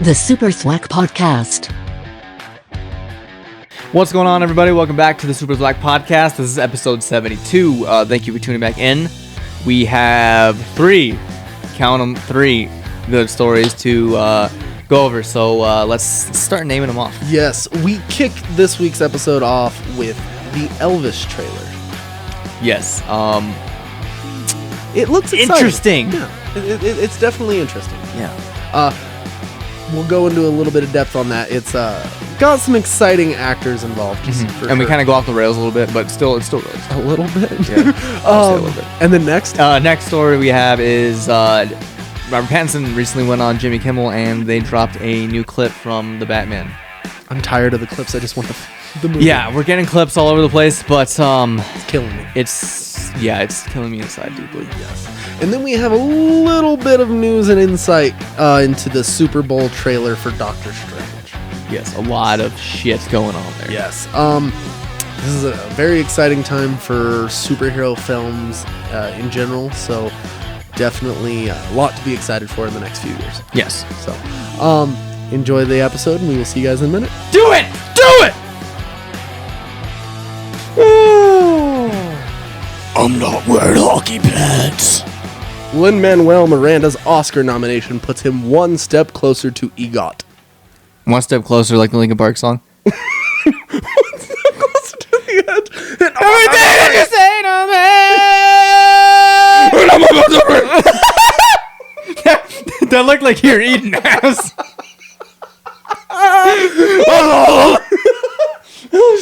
The SuperThwak Podcast. What's going on, everybody? Welcome back to the SuperThwak Podcast. This is episode 72. Thank you for tuning back in. We have three good stories to go over. So let's start naming them off. Yes, we kick this week's episode off with the Elvis trailer. Yes. It looks exciting. Interesting. Yeah, it's definitely interesting. Yeah. We'll go into a little bit of depth on that. It's got some exciting actors involved. And we kind of go off the rails a little bit, but it's still really a little bit. Yeah. A little bit. And then next story we have is Robert Pattinson recently went on Jimmy Kimmel and they dropped a new clip from the Batman. I'm tired of the clips. I just want the movie. Yeah, we're getting clips all over the place, but it's killing me. It's killing me inside deeply. Yes. And then we have a little bit of news and insight into the Super Bowl trailer for Doctor Strange. Yes, a lot of shit going on there. Yes. This is a very exciting time for superhero films in general, so definitely a lot to be excited for in the next few years. Yes. So, enjoy the episode, and we will see you guys in a minute. Do it! Do it! I'm not wearing hockey pads. Lin-Manuel Miranda's Oscar nomination puts him one step closer to EGOT. One step closer, like the Linkin Park song. One step closer to the edge. And Everything you say to me. That looked like you're eating ass. Oh,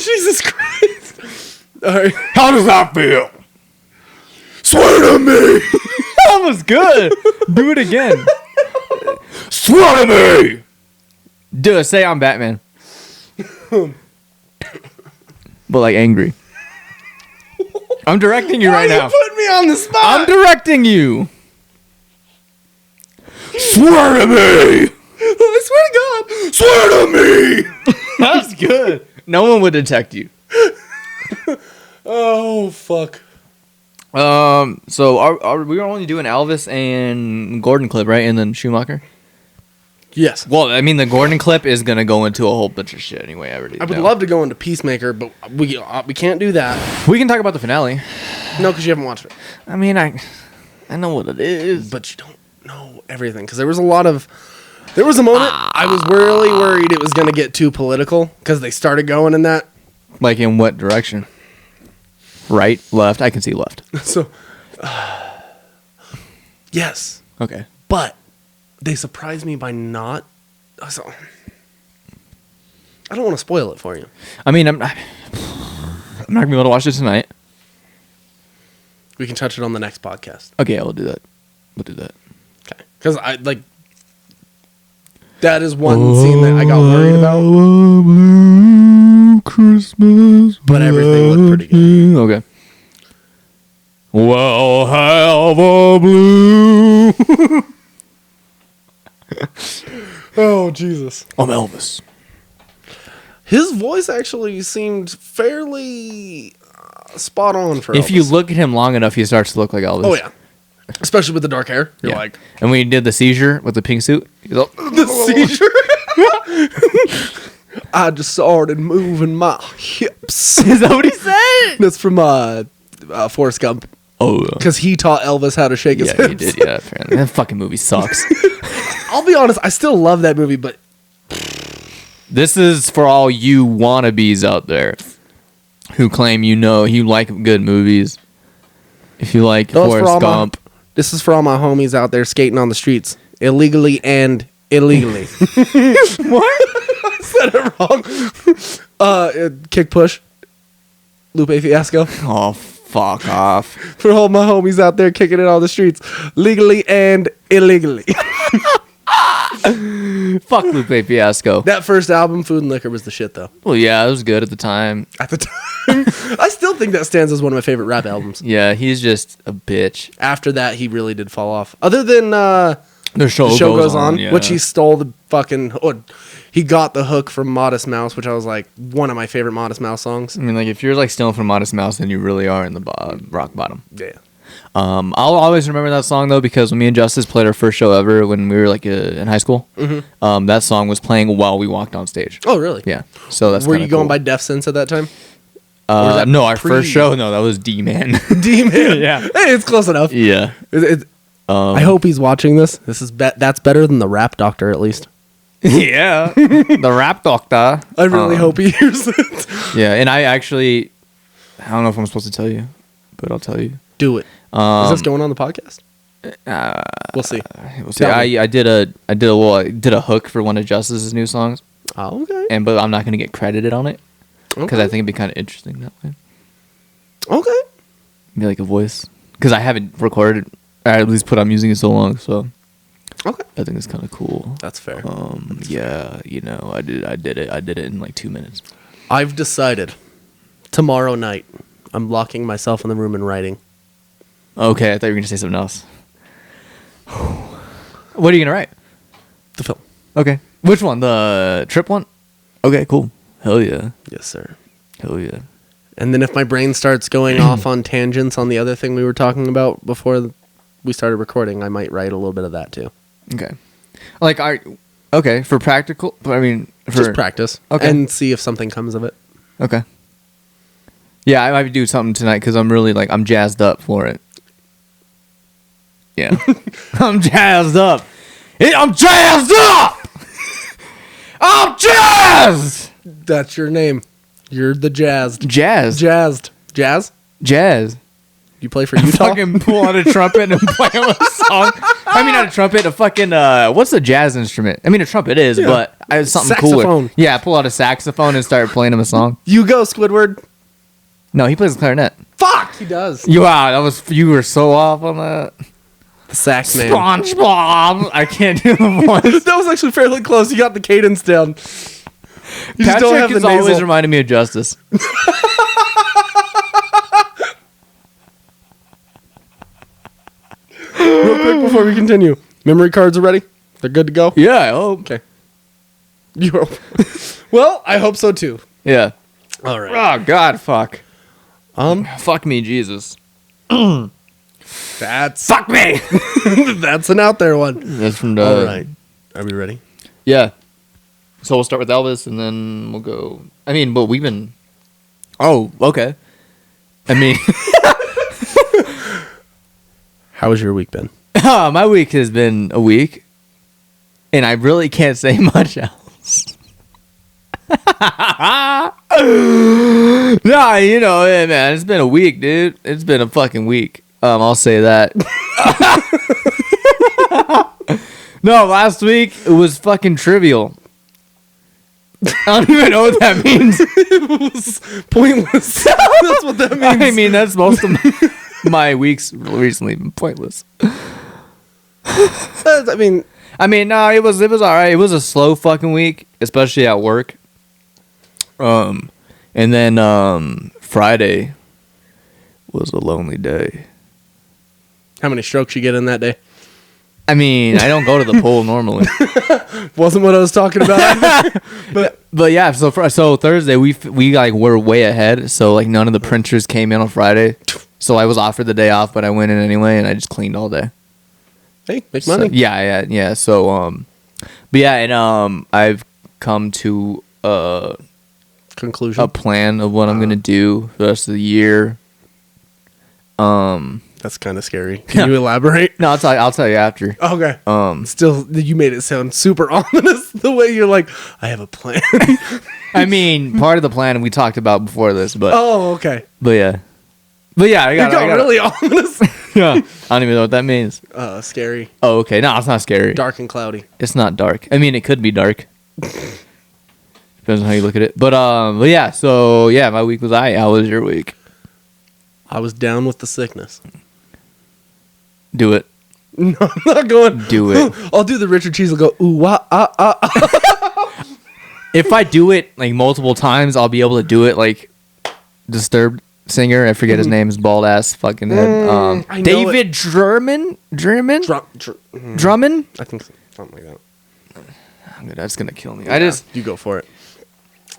Jesus Christ. All right. How does that feel? Swear to me. That was good. Do it again. Swear to me. Do it. Say I'm Batman. But like angry. I'm directing you right now. Why you put me on the spot? I'm directing you. Swear to me. I swear to God. Swear to me. That's good. No one would detect you. Oh, fuck. So are we only doing Elvis and Gordon clip, right? And then Schumacher? Yes. Well, I mean, the Gordon clip is going to go into a whole bunch of shit anyway. I would love to go into Peacemaker, but we can't do that. We can talk about the finale. No, because you haven't watched it. I mean, I know what it is. But you don't know everything. Because there was a moment I was really worried it was going to get too political because they started going in that. Like in what direction? Right, left. I can see left. So, yes. Okay. But they surprised me by not. So, I don't want to spoil it for you. I mean, I'm not gonna be able to watch it tonight. We can touch it on the next podcast. Okay, yeah, we'll do that. Okay. Because that is one scene that I got worried about. Christmas, but everything looked pretty good. Okay. Well, have a blue. Oh, Jesus. I'm Elvis. His voice actually seemed fairly spot on for Elvis. If you look at him long enough, he starts to look like Elvis. Oh, yeah. Especially with the dark hair. You're like... And when he did the seizure with the pink suit, he's like... The seizure? I just started moving my hips. Is that what he said? That's from Forrest Gump. Oh. Because he taught Elvis how to shake his hips. Yeah, he did, yeah, apparently. That fucking movie sucks. I'll be honest, I still love that movie, but... This is for all you wannabes out there who claim you like good movies. If you like Forrest Gump. This is for all my homies out there skating on the streets. Illegally and illegally. What? I said it wrong. Kick push. Lupe Fiasco. Oh, fuck off. For all my homies out there kicking it on the streets. Legally and illegally. Fuck Lupe Fiasco. That first album, Food and Liquor, was the shit, though. Well, yeah, it was good at the time. At the time. I still think that stands as one of my favorite rap albums. Yeah, he's just a bitch. After that, he really did fall off. Other than The Show Goes On, yeah. which he stole the fucking... he got the hook from Modest Mouse, which I was like, one of my favorite Modest Mouse songs. I mean, like, if you're like stealing from Modest Mouse, then you really are in the rock bottom. Yeah. I'll always remember that song though because when me and Justice played our first show ever when we were like in high school, that song was playing while we walked on stage. Oh, really? Yeah. So that's Were you going cool. by Def Sense at that time? Or was that No, our first show. No, that was D-Man. D-Man. Yeah. Hey, it's close enough. Yeah. I hope he's watching this. This is that's better than the Rap Doctor, at least. Yeah. The Rap Doctor. I really hope he hears it. Yeah, and I don't know if I'm supposed to tell you, but I'll tell you. Do it. Is this going on the podcast? We'll see. We'll see. I did a hook for one of Justice's new songs. Oh, okay. But I'm not gonna get credited on it because Okay. I think it'd be kind of interesting that way. Okay. Be like a voice because I haven't recorded or at least put on music in so long, so Okay. I think it's kind of cool. That's fair. Yeah, I did it in like 2 minutes. I've decided tomorrow night I'm locking myself in the room and writing. Okay, I thought you were gonna say something else. What are you gonna write? The film. Okay, which one? The trip one? Okay, cool. Hell yeah. Yes, sir. Hell yeah. And then if my brain starts going off on tangents on the other thing we were talking about before we started recording, I might write a little bit of that too. Okay. Like, okay, for practical, for Just practice. Okay. And see if something comes of it. Okay. Yeah, I might do something tonight because I'm really I'm jazzed up for it. Yeah. I'm jazzed up. I'm jazzed up! I'm jazzed! That's your name. You're the jazzed. Jazz. Jazzed. Jazz? Jazz. You play for Utah? Fucking pull out a trumpet and play him a song. I mean, not a trumpet, a fucking, what's a jazz instrument? I mean, a trumpet is, but it's something Saxophone. cooler. Yeah, pull out a saxophone and start playing him a song. You go, Squidward. No, he plays the clarinet. Fuck! He does. Wow, you were so off on that. The sax man. SpongeBob. I can't do the voice. That was actually fairly close. You got the cadence down. You just don't have Patrick the has always nasal. reminded me of Justice. Real quick before we continue. Memory cards are ready? They're good to go? Yeah, I hope. Okay. You hope. Well, I hope so too. Yeah. All right. Oh, God, fuck. Um, Fuck me, Jesus. that's Fuck me! that's an out there one. That's from the... All right. Are we ready? Yeah. So we'll start with Elvis, and then we'll go... I mean, but we've been... Oh, okay. I mean... How has your week been? My week has been a week, and I really can't say much else. Nah, yeah, man, it's been a week, dude. It's been a fucking week. I'll say that. No, last week it was fucking trivial. I don't even know what that means. It was pointless. That's what that means. I mean, that's most of my weeks recently been pointless. I mean, No, it was all right. It was a slow fucking week, especially at work. And then Friday was a lonely day. how many strokes you get in that day? I mean, I don't go to the pool normally. Wasn't what I was talking about. But yeah, so Thursday we like were way ahead. So like none of the printers came in on Friday. So I was offered the day off, but I went in anyway, and I just cleaned all day. Hey, make money. So, yeah. So but yeah, and I've come to Conclusion. a plan of what I'm gonna do for the rest of the year. That's kind of scary. Can you elaborate? No, I'll tell you after. Okay. Still, you made it sound super ominous. The way you're like, I have a plan. I mean, part of the plan we talked about before this, but Oh, okay. yeah, I You got got really ominous. yeah. I don't even know what that means. Scary. Oh, okay. No, it's not scary. Dark and cloudy. It's not dark. I mean, it could be dark. Depends on how you look at it. But yeah. So yeah, my week was How was your week? I was down with the sickness. Do it. No, I'm not going. Do it. I'll do the Richard Cheese. I'll go, ooh, wah, ah, ah. If I do it like multiple times, I'll be able to do it like Disturbed singer. I forget his name. His bald ass fucking head. I know David Drummond. Drummond. I think so. Something like that. That's gonna kill me. You go for it.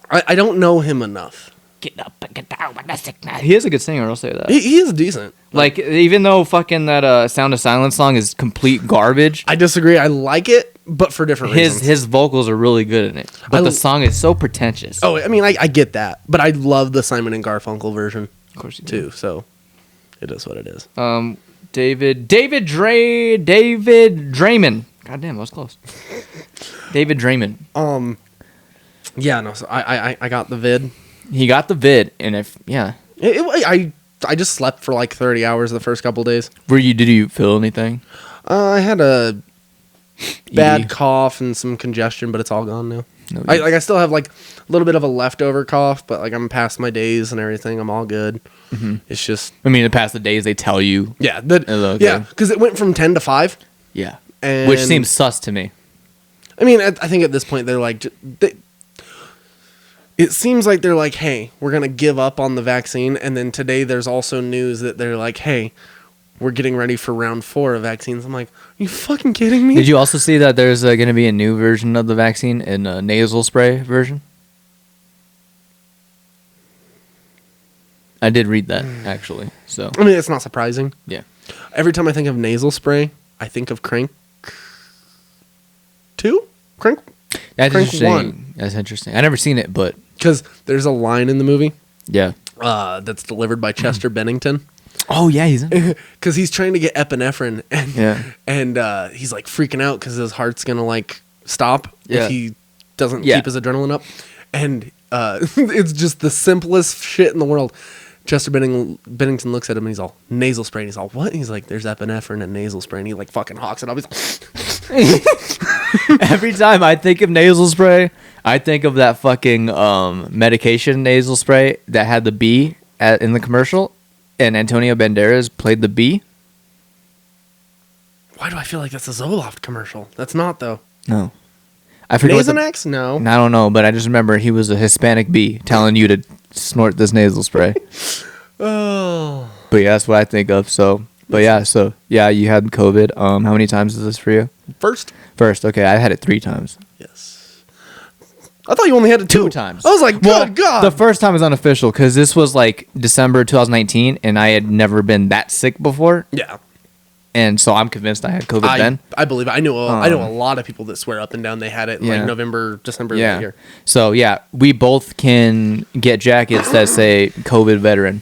I don't know him enough Get up and get down with the sickness. He is a good singer. I'll say that. He is decent. Like, even though fucking that Sound of Silence song is complete garbage, I disagree. I like it, but for different reasons. his vocals are really good in it. But the song is so pretentious. Oh, I mean, I get that, but I love the Simon and Garfunkel version Of course you do. too. So it is what it is. David Draymond. God damn, that was close. David Draymond. Yeah, no. So I got the vid. He got the vid, and I just slept for like 30 hours the first couple days. Did you feel anything? I had a bad cough and some congestion, but it's all gone now. No, I still have like a little bit of a leftover cough, but like I'm past my days and everything. I'm all good. Mm-hmm. It's just, I mean, the past the days they tell you. yeah, Okay. yeah, because it went from 10 to 5. Yeah, And which seems sus to me. I mean, I think at this point they're like, it seems like they're like, hey, we're gonna give up on the vaccine, and then today there's also news that they're like, hey, we're getting ready for round 4 of vaccines. I'm like, are you fucking kidding me? Did you also see that there's going to be a new version of the vaccine in a nasal spray version? I did read that, actually. So I mean, it's not surprising. yeah. Every time I think of nasal spray, I think of Crank 2? Crank? That's Crank interesting. 1. That's interesting. I never seen it, but Because there's a line in the movie yeah. that's delivered by Chester Bennington. Oh yeah, he's in. Because he's trying to get epinephrine, and he's like freaking out because his heart's gonna like stop Yeah. if he doesn't Yeah. keep his adrenaline up, and it's just the simplest shit in the world. Chester Bennington looks at him and he's all, nasal spray, and he's all, what? And he's like, there's epinephrine and nasal spray, and he like fucking hawks it up. He's like, Every time I think of nasal spray, I think of that fucking medication nasal spray that had the bee in the commercial, and Antonio Banderas played the bee. why do I feel like that's a Zoloft commercial? That's not though. No, I forget. Nasonex? No. I don't know, but I just remember he was a Hispanic bee telling you to snort this nasal spray. Oh. But yeah, that's what I think of. So, but yeah, you had COVID. How many times is this for you? First? Okay, I had it 3 times. Yes. I thought you only had it 2 times. I was like, good God. The first time was unofficial because this was like December 2019, and I had never been that sick before. Yeah. And so I'm convinced I had COVID then. I believe it. I know a lot of people that swear up and down they had it in like November, December of that year. So yeah, we both can get jackets that say COVID veteran.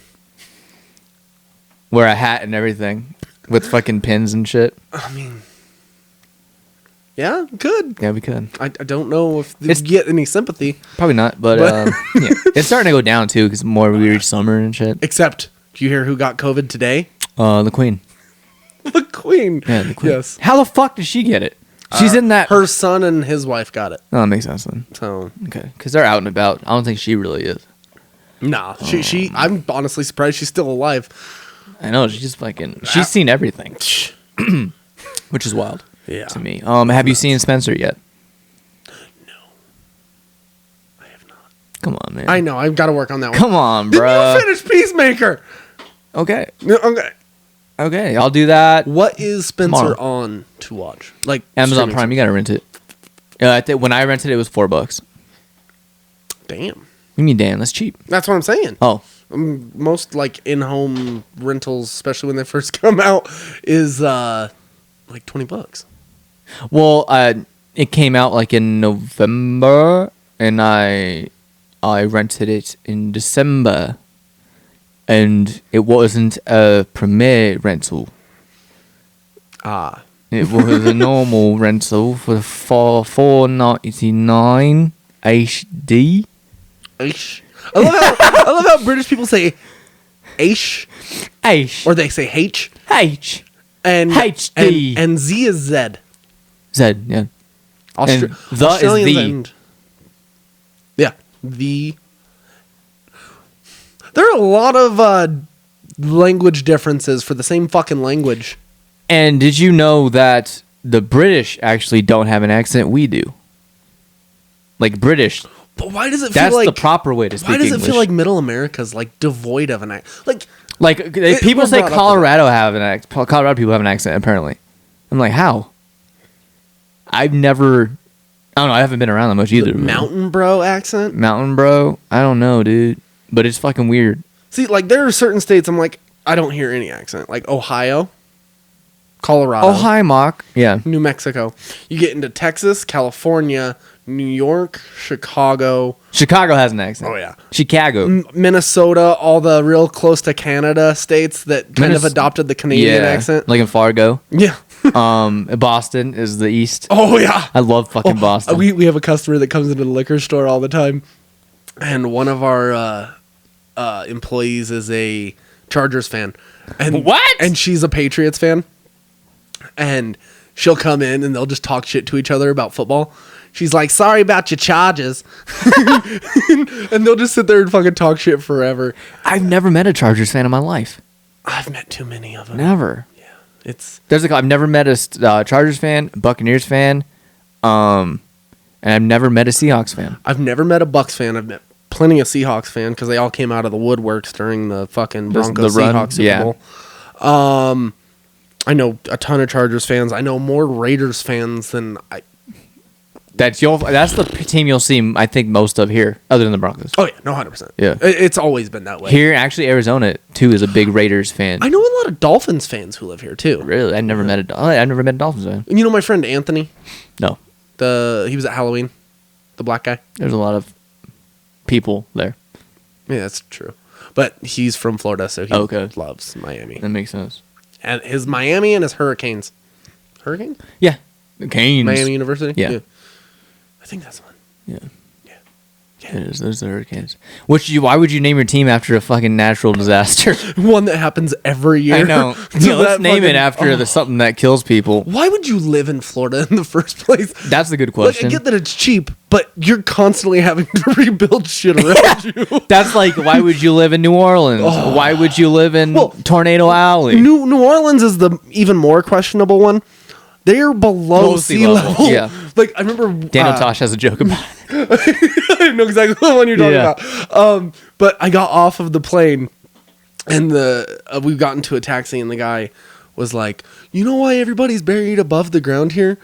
Wear a hat and everything with fucking pins and shit. I mean, yeah, good. Yeah, we could. I don't know if you get any sympathy. Probably not, but yeah. It's starting to go down too because more we reach summer and shit. Except, do you hear who got COVID today? The Queen. The Queen. Yeah, the Queen. Yes. How the fuck did she get it? She's in that. Her son and his wife got it. Oh, that makes sense then. So Okay, because they're out and about. I don't think she really is. nah, she. I'm honestly surprised she's still alive. I know she's fucking. She's seen everything, which is wild. Yeah. To me. Have you seen Spencer yet? No, I have not. Come on, man. I know. I've got to work on that one. Come on, Did bro. you finish Peacemaker? Okay. Okay. Okay, I'll do that. What is Spencer Tomorrow. on to watch? Like Amazon streaming Prime. You gotta rent it. I think when I rented it was $4. Damn. You mean, Dan? That's cheap. That's what I'm saying. Oh, Most like in-home rentals, especially when they first come out, is like $20. well, it came out like in November, and I rented it in December, and it wasn't a premiere rental. Ah. It was a normal rental for $4.99 HD. Aish. I love how British people say Aish, H or they say H, H and HD. and Z is Z. Z. Yeah. And the is Australians the. and yeah, the. There are a lot of language differences for the same fucking language. And did you know that the British actually don't have an accent? We do. Like British. But why does it feel That's like the proper way to speak why does English. it feel like Middle America's like devoid of an accent? Like people we're say brought up Colorado have an accent. Colorado people have an accent apparently. I'm like, how? I've never. I don't know. I haven't been around that much either. mountain bro accent. Mountain bro. I don't know, dude. but it's fucking weird. See, like, there are certain states I'm like, I don't hear any accent. Like Ohio, Colorado, Oh, hi, Mock. Yeah. New Mexico. You get into Texas, California, New York, Chicago. Chicago has an accent. Oh, yeah. Chicago. Minnesota, all the real close to Canada states that kind of adopted the Canadian accent. Like in Fargo. Yeah. Boston is the East. Oh, yeah. I love fucking Boston. We have a customer that comes into the liquor store all the time. And one of our employees is a Chargers fan. And What? And she's a Patriots fan. And she'll come in and they'll just talk shit to each other about football. She's like, sorry about your charges. And they'll just sit there and fucking talk shit forever. I've never met a Chargers fan in my life. I've met too many of them. Never. Yeah. I've never met a Chargers fan, Buccaneers fan, and I've never met a Seahawks fan. I've never met a Bucks fan. I've met plenty of Seahawks fan because they all came out of the woodworks during the fucking Broncos Seahawks Super Bowl. I know a ton of Chargers fans. I know more Raiders fans than I. That's the team you'll see, I think, most of here, other than the Broncos. Oh, yeah. No, 100%. Yeah. It's always been that way. Here, actually, Arizona, too, is a big Raiders fan. I know a lot of Dolphins fans who live here, too. Really? I've never met a Dolphins fan. And you know my friend Anthony? No. He was at Halloween. The black guy. There's a lot of people there. Yeah, that's true. But he's from Florida, so he loves Miami. That makes sense. And his Miami and his Hurricanes. Hurricane? Yeah. The Canes. Miami University? Yeah. I think that's one. Yeah. Yeah. It is. Those are the Hurricanes. Why would you name your team after a fucking natural disaster? One that happens every year. I know. Yeah, let's name it after something that kills people. Why would you live in Florida in the first place? That's a good question. Like, I get that it's cheap, but you're constantly having to rebuild shit around you. That's like, why would you live in New Orleans? Why would you live in Tornado Alley? New Orleans is the even more questionable one. They're below sea level. Yeah. Like, I remember... Daniel Tosh has a joke about it. I know exactly the one you're talking about. But I got off of the plane, and we got into a taxi, and the guy was like, you know why everybody's buried above the ground here?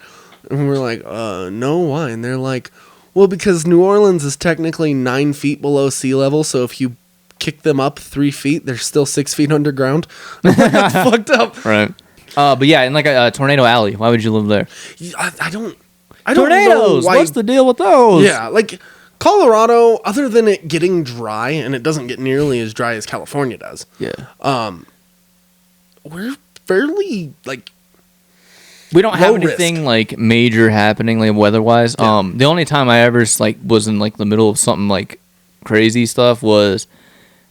And we were like, no, why? And they're like, well, because New Orleans is technically 9 feet below sea level, so if you kick them up 3 feet, they're still 6 feet underground. That's fucked up. Right. But yeah, in like a Tornado Alley, why would you live there? I don't Tornadoes! know why. What's the deal with those? Yeah, like Colorado, other than it getting dry, and it doesn't get nearly as dry as California does. Yeah. We're fairly like we don't have risk. anything like major happening like weather-wise. Yeah. The only time I ever like was in like the middle of something like crazy stuff was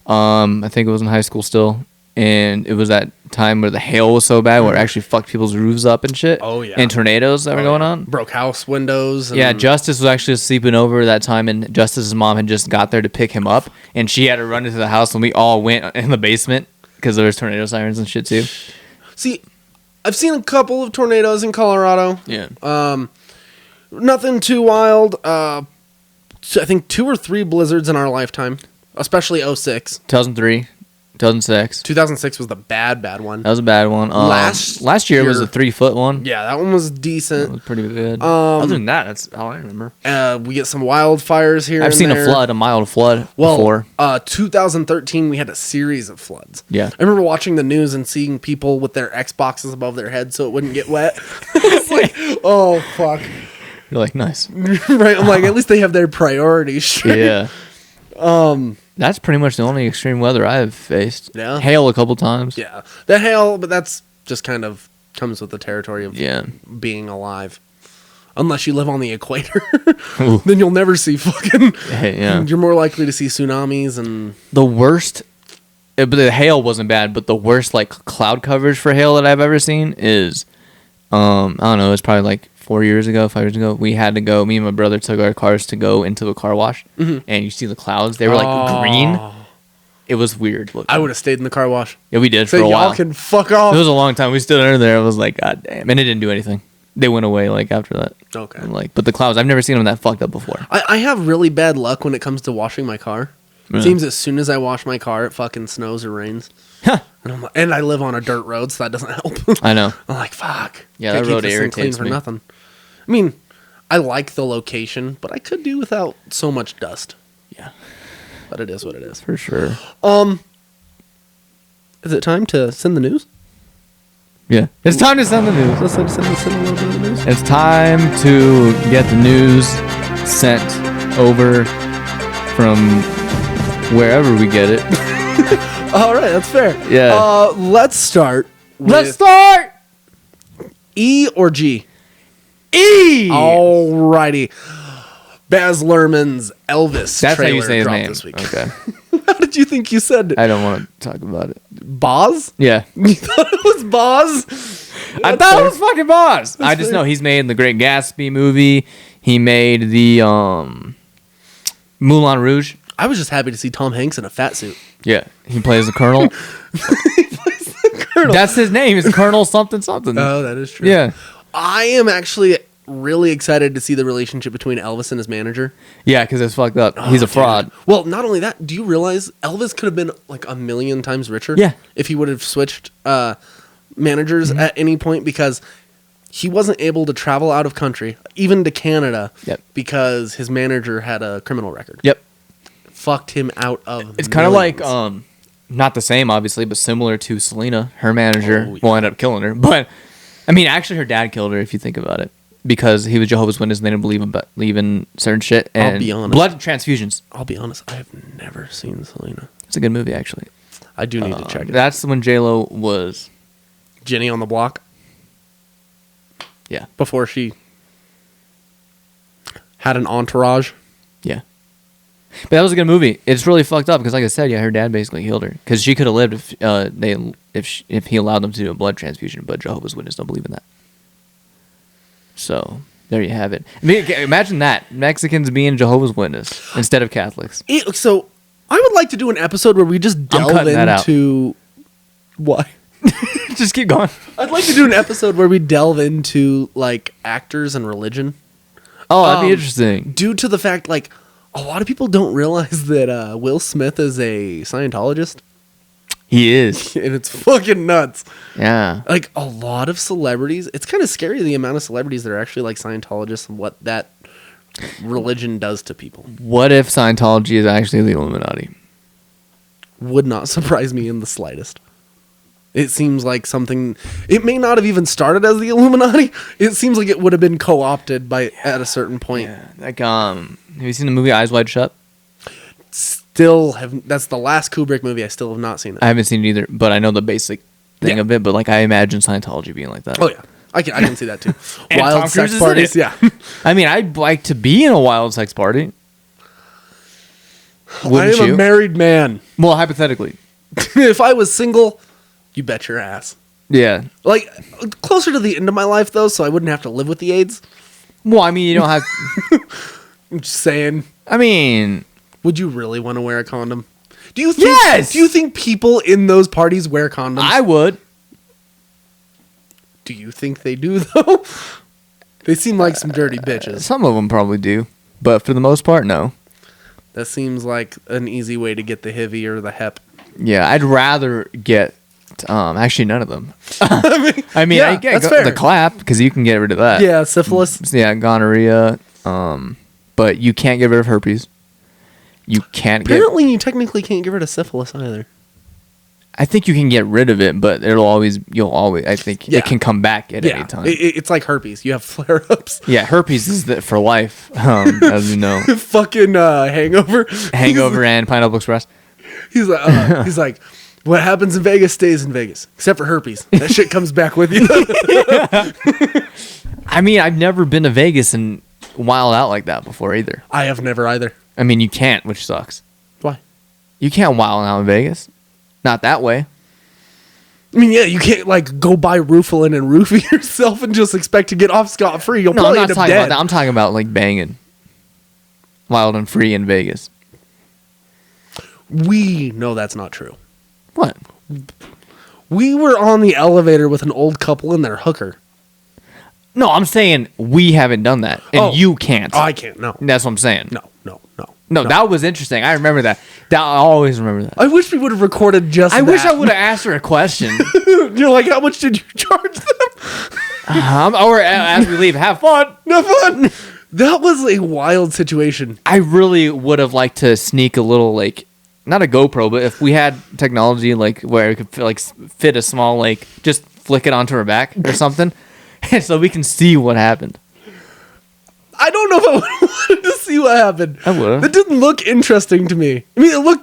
I think it was in high school still. And it was that time where the hail was so bad where it actually fucked people's roofs up and shit. Oh, yeah. And tornadoes that were going on. Broke house windows. And Yeah, Justice was actually sleeping over that time, and Justice's mom had just got there to pick him up, and she had to run into the house, and we all went in the basement because there was tornado sirens and shit too. See, I've seen a couple of tornadoes in Colorado. Yeah. Nothing too wild. I think 2 or 3 blizzards in our lifetime, especially 06. 2003. 2006. 2006 was the bad one. That was a bad one. Last year was a 3-foot one. Yeah, that one was decent. That was pretty good. Other than that, that's all I remember. We get some wildfires here. I've seen a mild flood before. 2013 we had a series of floods. Yeah. I remember watching the news and seeing people with their Xboxes above their head so it wouldn't get wet. It's like, oh fuck. You're like, nice. Right. I'm like, at least they have their priorities straight. Yeah. That's pretty much the only extreme weather I've faced. Yeah. Hail a couple times. Yeah. The hail, but that's just kind of comes with the territory of being alive. Unless you live on the equator, then you'll never see fucking... You're more likely to see tsunamis and... The worst... But the hail wasn't bad, but the worst like cloud coverage for hail that I've ever seen is... I don't know, it's probably like 5 years ago, we had to go, me and my brother took our cars to go into a car wash, and you see the clouds, they were like green. It was weird looking. I would have stayed in the car wash. Yeah, we did for a while. Y'all can fuck off. It was a long time. We stood under there. I was like, God damn. And it didn't do anything. They went away like after that. Okay. But the clouds, I've never seen them that fucked up before. I have really bad luck when it comes to washing my car. It seems as soon as I wash my car, it fucking snows or rains. Huh. And I live on a dirt road, so that doesn't help. I know. I'm like, fuck. Yeah, Can't that road keep this thing clean irritates for me. nothing. I mean, I like the location, but I could do without so much dust. Yeah. but it is what it is. For sure. Is it time to send the news? Yeah. It's time to send the news. Let's send a little bit of the news. It's time to get the news sent over from wherever we get it. All right, that's fair. Yeah. Let's start. Let's start. E or G? E. Alrighty. Baz Luhrmann's Elvis That's how you trailer say his dropped name. this week. Okay. How did you think you said it? I don't want to talk about it. Boz? Yeah. You thought it was Boz? I thought it was fucking Boz. I just know he's made the Great Gatsby movie. He made the Moulin Rouge. I was just happy to see Tom Hanks in a fat suit. Yeah. He plays the Colonel. That's his name. It's Colonel something something. Oh, that is true. Yeah. I am actually really excited to see the relationship between Elvis and his manager. Yeah, because it's fucked up. He's a fraud. Dude. Well, not only that, do you realize Elvis could have been like a million times richer? Yeah. If he would have switched managers at any point, because he wasn't able to travel out of country, even to Canada, because his manager had a criminal record. Yep. Fucked him out of It's kind of like, not the same, obviously, but similar to Selena. Her manager will end up killing her. But, I mean, actually, her dad killed her, if you think about it. Because he was Jehovah's Witness and they didn't believe in certain shit. And I'll be honest. Blood transfusions. I'll be honest, I have never seen Selena. It's a good movie, actually. I do need to check it. That's when J-Lo was... Jenny on the Block? Yeah. Before she had an entourage? Yeah. But that was a good movie. It's really fucked up because, like I said, her dad basically killed her. Because she could have lived if he allowed them to do a blood transfusion, but Jehovah's Witnesses don't believe in that. So, there you have it. I mean, imagine that. Mexicans being Jehovah's Witness instead of Catholics. So, I would like to do an episode where we just delve into... Why? Just keep going. I'd like to do an episode where we delve into, like, actors and religion. Oh, that'd be interesting. Due to the fact, like, a lot of people don't realize that Will Smith is a Scientologist. He is. And it's fucking nuts. Yeah. Like, a lot of celebrities, it's kind of scary the amount of celebrities that are actually like Scientologists and what that religion does to people. What if Scientology is actually the Illuminati? Would not surprise me in the slightest. It seems like something, it may not have even started as the Illuminati. It seems like it would have been co-opted at a certain point. Yeah. Like, have you seen the movie Eyes Wide Shut? That's the last Kubrick movie. I still have not seen it. I haven't seen it either, but I know the basic thing of it. But like, I imagine Scientology being like that. Oh yeah, I can see that too. And Wild Tom sex Cruise is in parties. it. Yeah. I mean, I'd like to be in a wild sex party. Wouldn't I am you? a married man. Well, hypothetically. If I was single, you bet your ass. Yeah. Like, closer to the end of my life though, so I wouldn't have to live with the AIDS. Well, I mean, you don't have. I'm just saying. I mean, would you really want to wear a condom? Do you think? Yes! Do you think people in those parties wear condoms? I would. Do you think they do though? They seem like some dirty bitches. Some of them probably do, but for the most part, no. That seems like an easy way to get the HIV or the hep. Yeah, I'd rather get. Actually, none of them. I mean, yeah, I get that's fair. the clap because you can get rid of that. Yeah, syphilis. Yeah, gonorrhea. But you can't get rid of herpes. You can't Apparently, you technically can't get rid of syphilis either. I think you can get rid of it, but you'll always. I think it can come back at any time. It's like herpes. You have flare-ups. Yeah, herpes is for life, as you know. Fucking hangover. Hangover and Pineapple Express. He's like, what happens in Vegas stays in Vegas, except for herpes. That shit comes back with you. I mean, I've never been to Vegas and wild out like that before either. I have never either. I mean, you can't, which sucks. Why? You can't wild out in Vegas. Not that way. I mean, yeah, you can't like go buy Roofalin and roofie yourself and just expect to get off scot-free. You'll probably I'm end not up talking dead. about that. I'm talking about like banging. Wild and free in Vegas. We know that's not true. What? We were on the elevator with an old couple and their hooker. No, I'm saying we haven't done that. And you can't. Oh, I can't. No. That's what I'm saying. No, that was interesting. I remember that. I always remember that. I wish we would have recorded just I that. wish I would have asked her a question. You're like, how much did you charge them? Or as we leave, have fun. No fun. That was a wild situation. I really would have liked to sneak a little, like, not a GoPro, but if we had technology like where it could like fit a small, like, just flick it onto her back or something, so we can see what happened. I don't know if I would have wanted to see what happened. I would have. It didn't look interesting to me. I mean,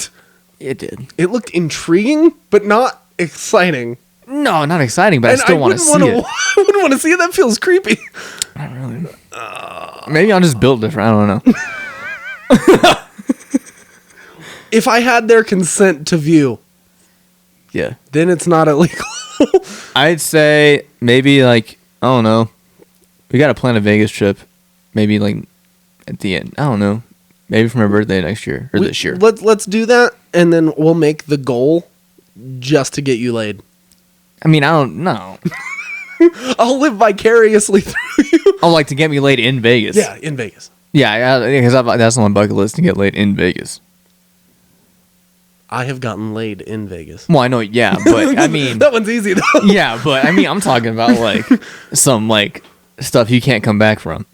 It did. it looked intriguing, but not exciting. No, not exciting, but I still want to see it. I wouldn't want to see it. That feels creepy. Not really. Maybe I'll just build different. I don't know. If I had their consent to view, Yeah. then it's not illegal. I'd say maybe, like, I don't know. We got to plan a Vegas trip. Maybe, like, at the end. I don't know. Maybe for my birthday next year or this year. Let's do that, and then we'll make the goal just to get you laid. I mean, I don't know. I'll live vicariously through you. I'd like to get me laid in Vegas. Yeah, in Vegas. Yeah, because that's on my bucket list, to get laid in Vegas. I have gotten laid in Vegas. Well, I know, yeah, but I mean... That one's easy, though. Yeah, but I mean, I'm talking about, like, some, like, stuff you can't come back from.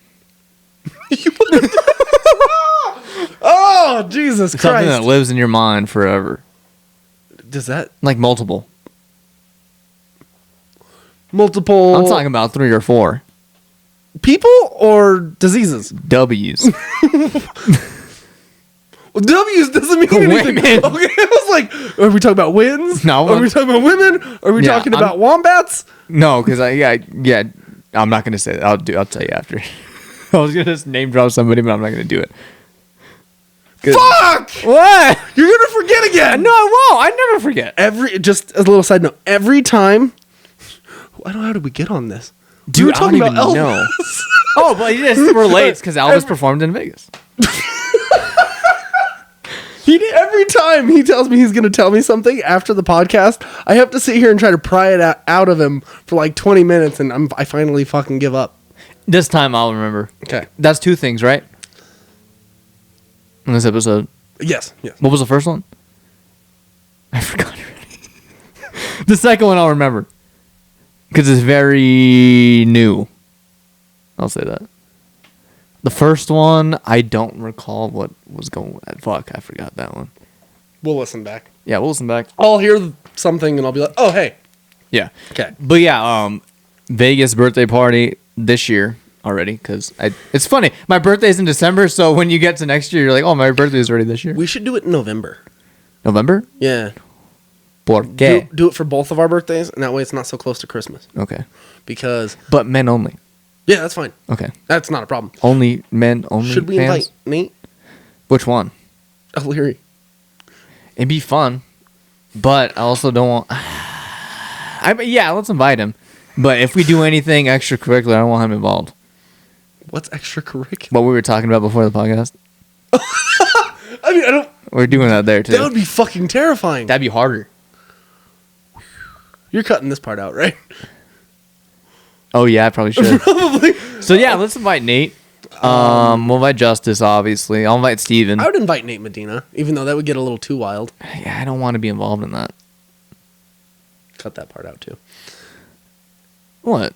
Oh, Jesus Christ. Something that lives in your mind forever. Does that... Like, multiple. Multiple... I'm talking about 3 or 4. People or diseases? W's. Well, W's doesn't mean anything. Women. Okay, I was like, are we talking about wins? No. Are we talking about women? Are we Yeah, talking about wombats? No, because yeah, I'm not gonna say that. I'll tell you after. I was gonna just name drop somebody, but I'm not gonna do it. Fuck! What? You're gonna forget again. No, I won't. I never forget. Just a little side note. Every time, I don't know, how did we get on this? Dude, we were talking I don't about even Elvis. know. Oh, but it just relates because Elvis performed in Vegas. Every time he tells me he's going to tell me something after the podcast, I have to sit here and try to pry it out of him for like 20 minutes, and I finally fucking give up. This time I'll remember. Okay. That's 2 things, right? In this episode. Yes. What was the first one? I forgot already. The second one I'll remember. Because it's very new. I'll say that. The first one, I don't recall what was going with. Fuck, I forgot that one. We'll listen back. Yeah, we'll listen back. I'll hear something and I'll be like, oh, hey. Yeah. Okay. But yeah, Vegas birthday party this year already. Because it's funny. My birthday's in December, so when you get to next year, you're like, oh, my birthday's already this year. We should do it in November. November? Yeah. ¿Por qué? Do it for both of our birthdays, and that way it's not so close to Christmas. Okay. Because... But men only. Yeah, that's fine. Okay. That's not a problem. Only men only. Should we fans? invite Nate Which one? O'Leary? It'd be fun, but I also don't want. Yeah, let's invite him. But if we do anything extracurricular, I don't want him involved. What's extracurricular? What we were talking about before the podcast. I mean, I don't... We're doing that there too. That would be fucking terrifying. That'd be harder. You're cutting this part out, right? Oh yeah, I probably should. Probably. So yeah, let's invite Nate. We'll invite Justice, obviously. I'll invite Steven. I would invite Nate Medina, even though that would get a little too wild. Yeah, I don't want to be involved in that. Cut that part out too. What?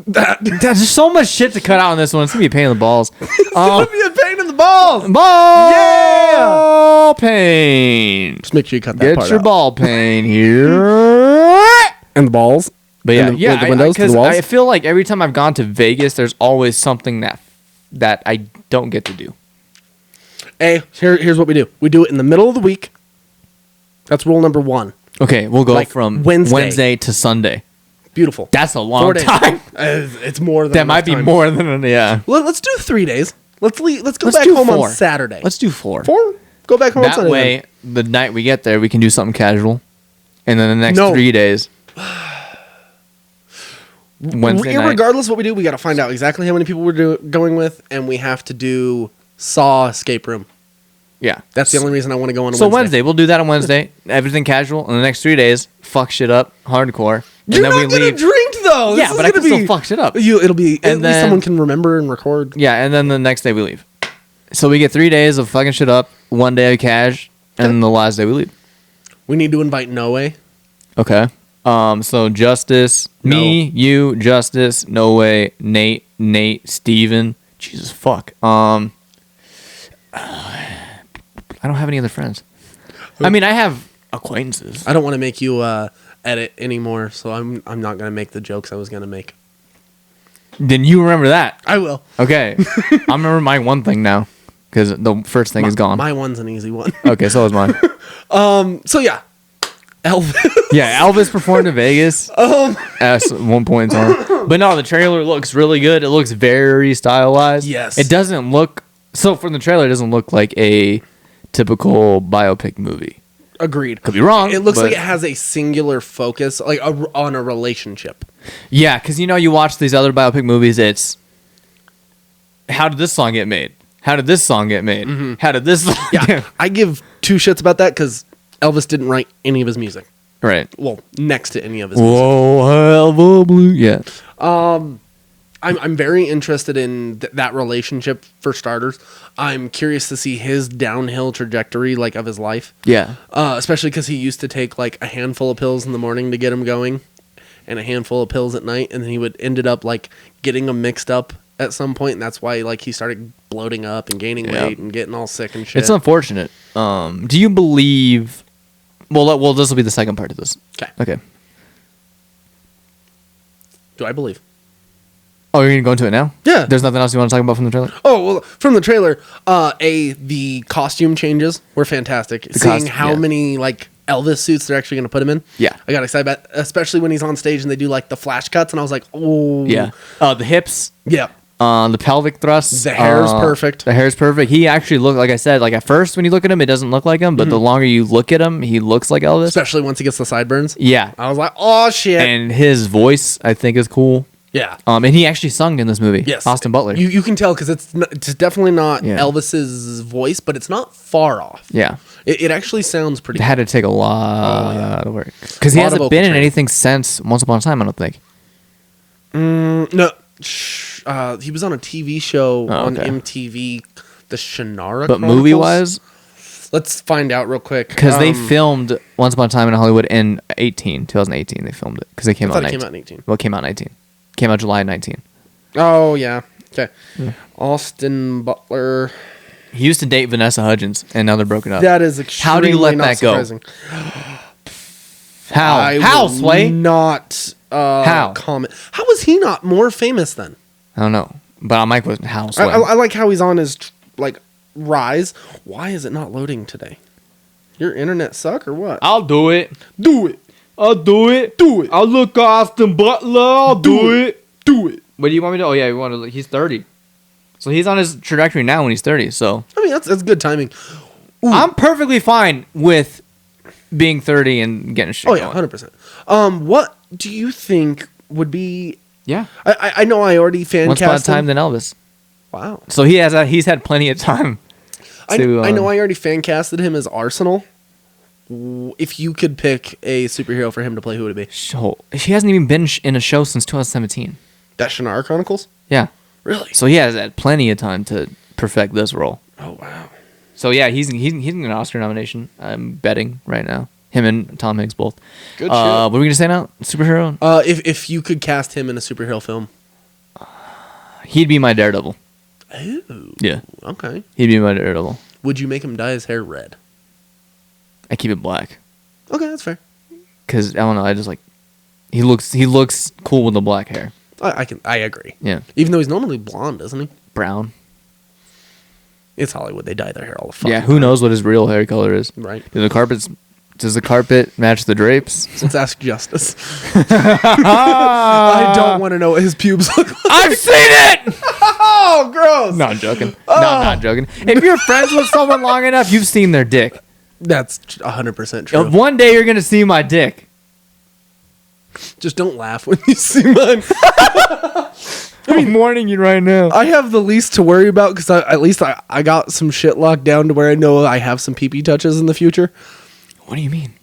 There's so much shit to cut out on this one. It's gonna be a pain in the balls. It's gonna be a pain in the balls. Ball pain. Just make sure you cut that part Get your out. ball pain here. And the balls. But yeah, And the windows, the because walls. I feel like every time I've gone to Vegas, there's always something that I don't get to do. Hey, here's what we do. We do it in the middle of the week. That's rule number 1. Okay, we'll go Like from Wednesday. Wednesday to Sunday. Beautiful. That's a 4 long days. time. It's more than That might be enough time. more than yeah. Let's do 3 days. Let's go Let's back do home 4. on Saturday. Let's do 4. 4? Go back home on That Sunday. way, the night we get there, we can do something casual, and then the next No. 3 days. Wednesday night. Regardless of what we do, we got to find out exactly how many people we're going with, and we have to do Saw escape room. Yeah, That's the only reason I want to go on a So Wednesday. Wednesday, we'll do that on Wednesday. Everything casual. And the next 3 days, fuck shit up, hardcore. And You're then not we gonna leave. drink though. Yeah, This but is I can gonna still fuck shit up. It'll be at And least then- someone can remember and record. Yeah, and then the next day we leave. So we get 3 days of fucking shit up, 1 day of cash, and the last day we leave. We need to invite Noe. Okay. So Justice, me, you, Justice, No Way, Nate, Steven, Jesus fuck. I don't have any other friends. I mean, I have acquaintances. I don't want to make you edit anymore, so I'm not gonna make the jokes I was gonna make. Then you remember that. I will. Okay. I remember my one thing now because the first thing is gone. My one's an easy one. Okay, so is mine. So yeah, Elvis. Yeah, Elvis performed in Vegas at one point in time. But no, the trailer looks really good. It looks very stylized. Yes. It doesn't look... So from the trailer, it doesn't look like a typical biopic movie. Agreed. Could be wrong. It looks but- like it has a singular focus, like on a relationship. Yeah, because you watch these other biopic movies, it's... How did this song get made? How did this song get made? Mm-hmm. How did this song Yeah, I give two shits about that because Elvis didn't write any of his music. Right. Well, next to any of his music. Whoa, have a blue... Yeah. I'm very interested in that relationship for starters. I'm curious to see his downhill trajectory, like of his life. Yeah. Especially because he used to take like a handful of pills in the morning to get him going, and a handful of pills at night, and then he would ended up like getting them mixed up at some point, and that's why like he started bloating up and gaining weight and getting all sick and shit. It's unfortunate. Do you believe... Well, this will be the second part of this. Okay. Do I believe? Oh, you're going to go into it now? Yeah. There's nothing else you want to talk about from the trailer? Oh, well, from the trailer, the costume changes were fantastic. Seeing how many, like, Elvis suits they're actually going to put him in. Yeah. I got excited about especially when he's on stage and they do, like, the flash cuts, and I was like, oh. Yeah. The hips. Yeah. The pelvic thrusts. The hair's perfect. The hair's perfect. He actually looked, like I said, like at first when you look at him, it doesn't look like him, but the longer you look at him, he looks like Elvis. Especially once he gets the sideburns. Yeah. I was like, oh, shit. And his voice, I think, is cool. Yeah. And he actually sung in this movie. Yes. Austin Butler. You can tell because it's definitely not Yeah. Elvis's voice, but it's not far off. Yeah. It actually sounds pretty It had to take a lot of work. Because he Lot of hasn't vocal been in training. anything since Once Upon a Time, I don't think. No. He was on a TV show on okay. MTV, the Shannara But Chronicles. movie-wise... Let's find out real quick. Because they filmed Once Upon a Time in Hollywood in 2018. They filmed it because they came I out. thought it 19. came out in 18. Well, it came out 19. Came out July 19. Oh, yeah. Okay. Austin Butler. He used to date Vanessa Hudgens, and now they're broken up. That is extremely How do you let not that go? surprising. How? How, Sway? Not How? comment. How was he not more famous then? I don't know. But Mike was how, Sway? I like how he's on his like rise. Why is it not loading today? Your internet suck or what? I'll do it. Do it. I'll do it. Do it. I'll look Austin Butler. I'll Do it. Do it. What do you want me to? Oh yeah, you want to? He's 30. So he's on his trajectory now when he's 30. So I mean that's good timing. I'm perfectly fine with being 30 and getting shit. Oh yeah, 100%. What do you think would be? Yeah. I know I already fan Once upon a cast him. time than Elvis. Wow. So he's had plenty of time. I know I already fan casted him as Arsenal. If you could pick a superhero for him to play, who would it be? So he hasn't even been in a show since 2017. That Shannara Chronicles? Yeah. Really? So he has had plenty of time to perfect this role. Oh wow. So yeah, he's in an Oscar nomination. I'm betting right now. Him and Tom Hanks both. Good shit. What are we gonna say now? Superhero? If you could cast him in a superhero film. He'd be my Daredevil. Oh. Yeah. Okay. He'd be my Daredevil. Would you make him dye his hair red? I keep it black. Okay, that's fair. Cause I don't know. I just like he looks cool with the black hair. I agree. Yeah. Even though he's normally blonde, isn't he? Brown. It's Hollywood. They dye their hair all the fucking Yeah. Who time. knows what his real hair color is? Right. Does the carpet match the drapes? Let's ask Justice. I don't want to know what his pubes look like. I've seen it. Oh, gross. No, I'm joking. No, I'm not joking. If you're friends with someone long enough, you've seen their dick. That's 100% true. One day you're gonna see my dick. Just don't laugh when you see mine. I'm warning you right now. I have the least to worry about because at least I got some shit locked down to where I know I have some pee-pee touches in the future. What do you mean?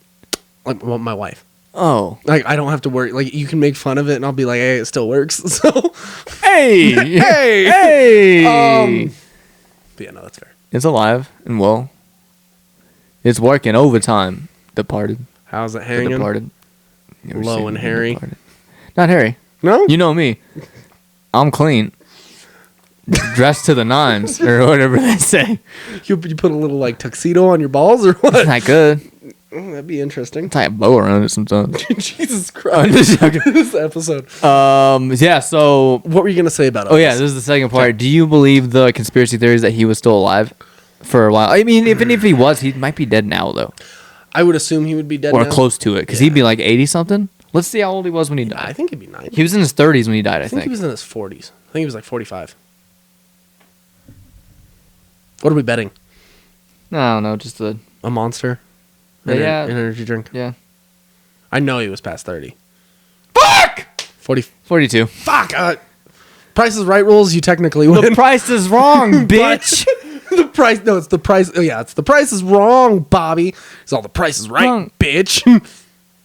Like my wife. Oh. Like I don't have to worry. Like you can make fun of it and I'll be like, hey, it still works. So Hey. hey. But yeah, no, that's fair. It's alive and well. It's working overtime. Departed. How's it The hanging? Departed. You ever Low seen and The hairy? Departed? Not hairy. No? You know me. I'm clean. dressed to the nines or whatever they say. You put a little like tuxedo on your balls or what? I could That'd be interesting. tie a bow around it sometimes. Jesus Christ. This episode. Yeah. So, What were you gonna say about it? oh yeah, this is the second part. Do you believe the conspiracy theories that he was still alive for a while? I mean, even if he was, he might be dead now though, I would assume he would be dead or now. close to it, because he'd be like 80 something. Let's see how old he was when he died. I think he'd be 90. He was in his 30s when he died. I I think. think he was in his 40s. I think he was like 45. What are we betting? I don't know, just a A Monster? Yeah. An energy drink? yeah. I know he was past 30. Fuck. 40. 42. Fuck! Price is Right rules, you technically win. The price is wrong, bitch. The price. No, it's the price. Oh, yeah, it's the price is wrong, Bobby. It's all the price is right, Wrong. bitch.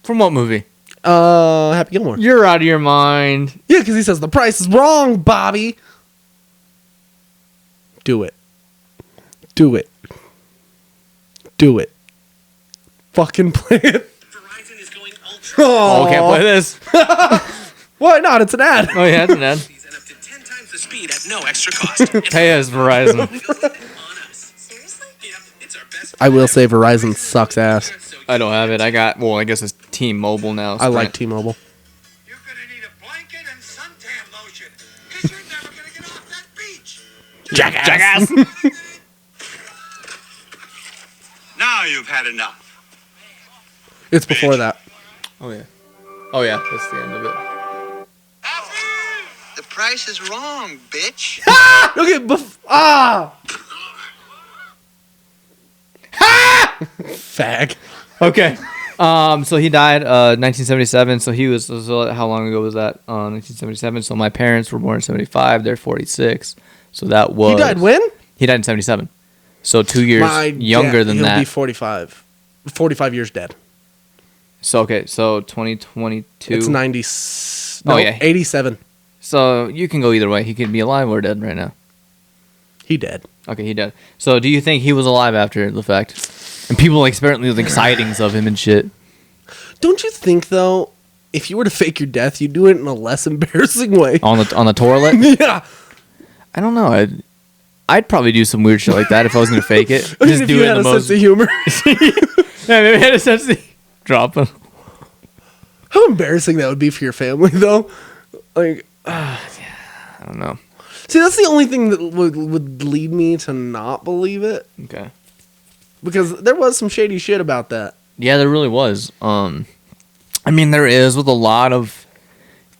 From what movie? Happy Gilmore. You're out of your mind. Yeah, because he says the price is wrong, Bobby. Do it. Do it. Do it. Fucking play it. Verizon is going ultra. Oh, can't play this. Why not? It's an ad. Oh yeah, it's an ad. And up to 10 times the speed at no extra cost. And Pay us, Verizon. on us. Seriously? Yep, it's our best. I will say Verizon sucks ass. So I don't have it. I guess it's T-Mobile now. I like T-Mobile. you're gonna need a blanket and suntan lotion, because you're never gonna get off that beach. Jackass. Now you've had enough. It's before that. Oh yeah. Oh yeah. That's the end of it. The price is wrong, bitch. Okay, Fag. Okay. So he died 1977. So he was how long ago was that? 1977. So my parents were born in 75. They're 46. So that was He died when? He died in 77. So 2 years younger than he'll that. be 45. 45 years dead. So okay. So 2022. It's 90. Oh, No, yeah. 87. So you can go either way. He could be alive or dead right now. He dead. Okay, he dead. So do you think he was alive after the fact? And people like apparently like sightings of him and shit. Don't you think though, if you were to fake your death, you'd do it in a less embarrassing way? On the toilet? Yeah. I don't know. I'd probably do some weird shit like that if I was gonna fake it. I mean, Just if do you it in had the a most. sense of humor. Yeah, maybe I had a sense of dropping. How embarrassing that would be for your family though. Like, I don't know. see, that's the only thing that would lead me to not believe it, Okay. because there was some shady shit about that. Yeah, there really was. I mean, there is with a lot of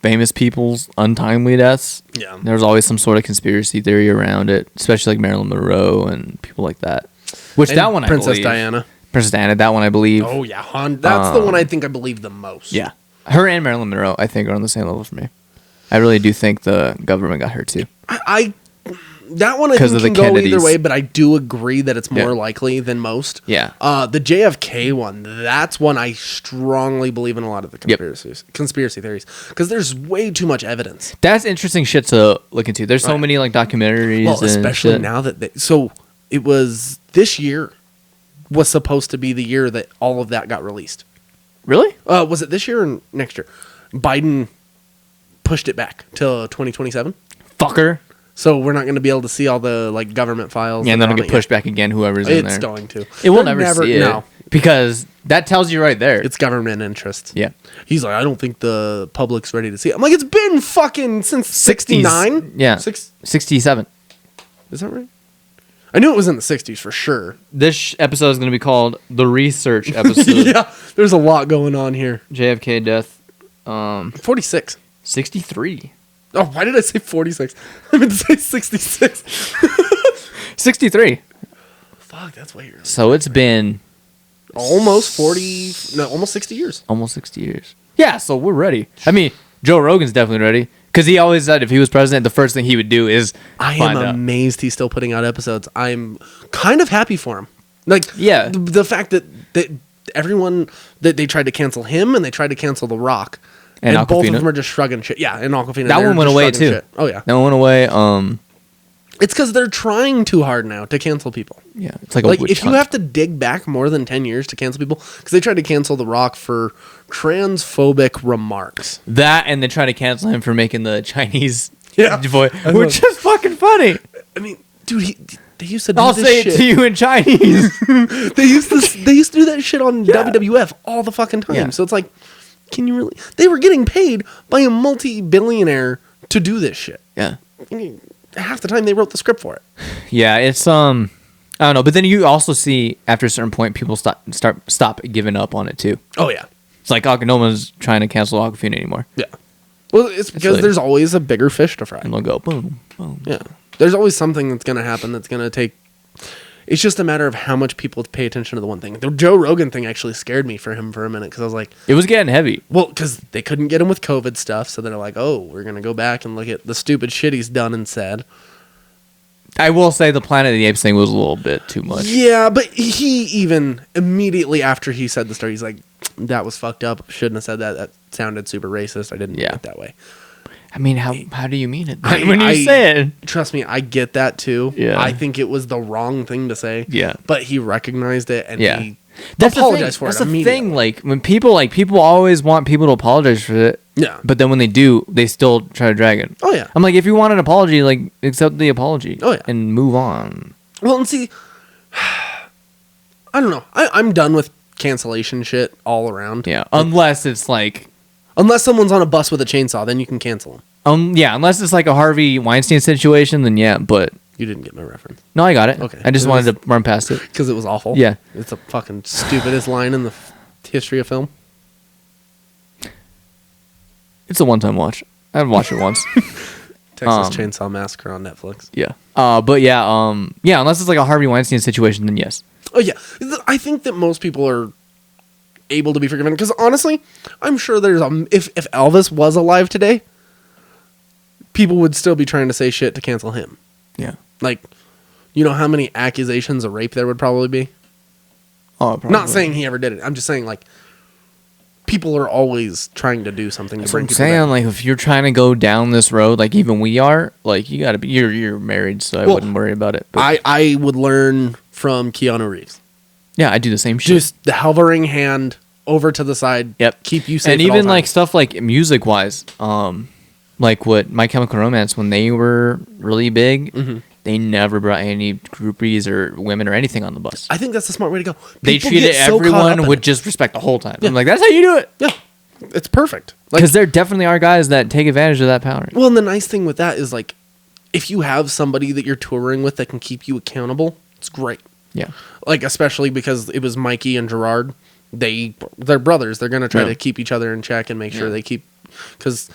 famous people's untimely deaths. Yeah. There's always some sort of conspiracy theory around it, especially like Marilyn Monroe and people like that. Which And that one Princess I believe. Diana. Princess Diana, that one I believe. Oh yeah, that's the one I think I believe the most. Yeah. Her and Marilyn Monroe, I think, are on the same level for me. I really do think the government got her too. I that one I 'Cause think of the can go either Kennedys. way, but I do agree that it's more Yeah. likely than most. Yeah. The JFK one, that's one I strongly believe in a lot of the Yep. conspiracy theories, because there's way too much evidence. That's interesting shit to look into. There's so Right. many like documentaries. Well, and especially shit. now that so it was this year was supposed to be the year that all of that got released. Really? Was it this year or next year? Biden pushed it back till 2027. Fucker. So we're not going to be able to see all the like government files. Yeah, and that then are it'll on get pushed back again, whoever's in there. It's going to. It will They're never see it. No, Because that tells you right there. it's government interest. Yeah. He's like, I don't think the public's ready to see it. I'm like, it's been fucking since 69. Yeah. 67. Is that right? I knew it was in the 60s for sure. This episode is going to be called the research episode. Yeah, there's a lot going on here. JFK death. 46. 63. Oh, why did I say 46? I meant to say 66. 63. Fuck, that's way early. So it's been Almost 40, no, almost 60 years. almost 60 years. Yeah, so we're ready. I mean, Joe Rogan's definitely ready. Because he always said if he was president, the first thing he would do is I am find out. amazed he's still putting out episodes. I'm kind of happy for him. Like, Yeah. the fact that everyone, that they tried to cancel him and they tried to cancel The Rock. And both of Awkwafina. them are just shrugging shit. Yeah, and Aquafina. That they're one went just away shrugging too. shit. Oh, yeah. That one went away. It's because they're trying too hard now to cancel people. Yeah, it's like a Like, witch if you hunt. have to dig back more than 10 years to cancel people, because they tried to cancel The Rock for transphobic remarks. That and they try to cancel him for making the Chinese Yeah. voice, which is fucking funny. I mean, dude, they used to do I'll this say shit. it to you in Chinese. They used to do that shit on WWF all the fucking time. Yeah. So it's like, can you really? They were getting paid by a multi-billionaire to do this shit. Yeah. I mean, half the time they wrote the script for it. Yeah, it's I don't know, but then you also see after a certain point people stop giving up on it too. Oh yeah, It's like no one's trying to cancel Aquafina anymore. yeah. Well, it's because really- there's always a bigger fish to fry. And they'll go boom, boom. Yeah, there's always something that's gonna happen that's gonna take. It's just a matter of how much people pay attention to the one thing. The Joe Rogan thing actually scared me for him for a minute because I was like, It was getting heavy. well, because they couldn't get him with COVID stuff, so they're like, oh, we're gonna go back and look at the stupid shit he's done and said. I will say the Planet of the Apes thing was a little bit too much. Yeah, but he even immediately after he said the story, he's like, that was fucked up. Shouldn't have said that. That sounded super racist. I didn't mean it that way. I mean, how do you mean it when you say it? Trust me, I get that too. Yeah. I think it was the wrong thing to say. Yeah. But he recognized it and Yeah. he That's apologized for it That's the immediately. thing. Like when people always want people to apologize for it. Yeah. But then when they do, they still try to drag it. Oh, yeah. I'm like, if you want an apology, like accept the apology. Oh, yeah. And move on. Well, and see, I don't know. I'm done with cancellation shit all around. Yeah. Unless it's like. Unless someone's on a bus with a chainsaw, then you can cancel them. Yeah, unless it's like a Harvey Weinstein situation, then yeah, but You didn't get my reference. no, I got it. Okay. I just It wanted to run past it. Because it was awful. Yeah. It's the fucking stupidest line in the history of film. It's a one-time watch. I've watched it once. Texas Chainsaw Massacre on Netflix. Yeah. But yeah, yeah, unless it's like a Harvey Weinstein situation, then yes. Oh, yeah. I think that most people are able to be forgiven. Because honestly, I'm sure there's if Elvis was alive today, people would still be trying to say shit to cancel him. Yeah. Like, you know how many accusations of rape there would probably be? Oh, probably. Not saying he ever did it. I'm just saying, like, people are always trying to do something That's to what bring I'm people saying. down. Like, if you're trying to go down this road, like even we are, like you gotta be. You're married, so I Well, wouldn't worry about it. But I would learn from Keanu Reeves. yeah, I do the same shit. Just the hovering hand over to the side. Yep. Keep you safe. And at all even like times. stuff like music wise, like what My Chemical Romance when they were really big, Mm-hmm. they never brought any groupies or women or anything on the bus. I think that's the smart way to go. They People treated get so caught up everyone in with it. just respect the whole time. Yeah. I'm like, that's how you do it. Yeah, it's perfect. Like, Because there definitely are guys that take advantage of that power. well, and the nice thing with that is like, if you have somebody that you're touring with that can keep you accountable, it's great. Yeah. Like, especially because it was Mikey and Gerard. They're brothers. They're gonna try Yeah. to keep each other in check and make sure they keep. Because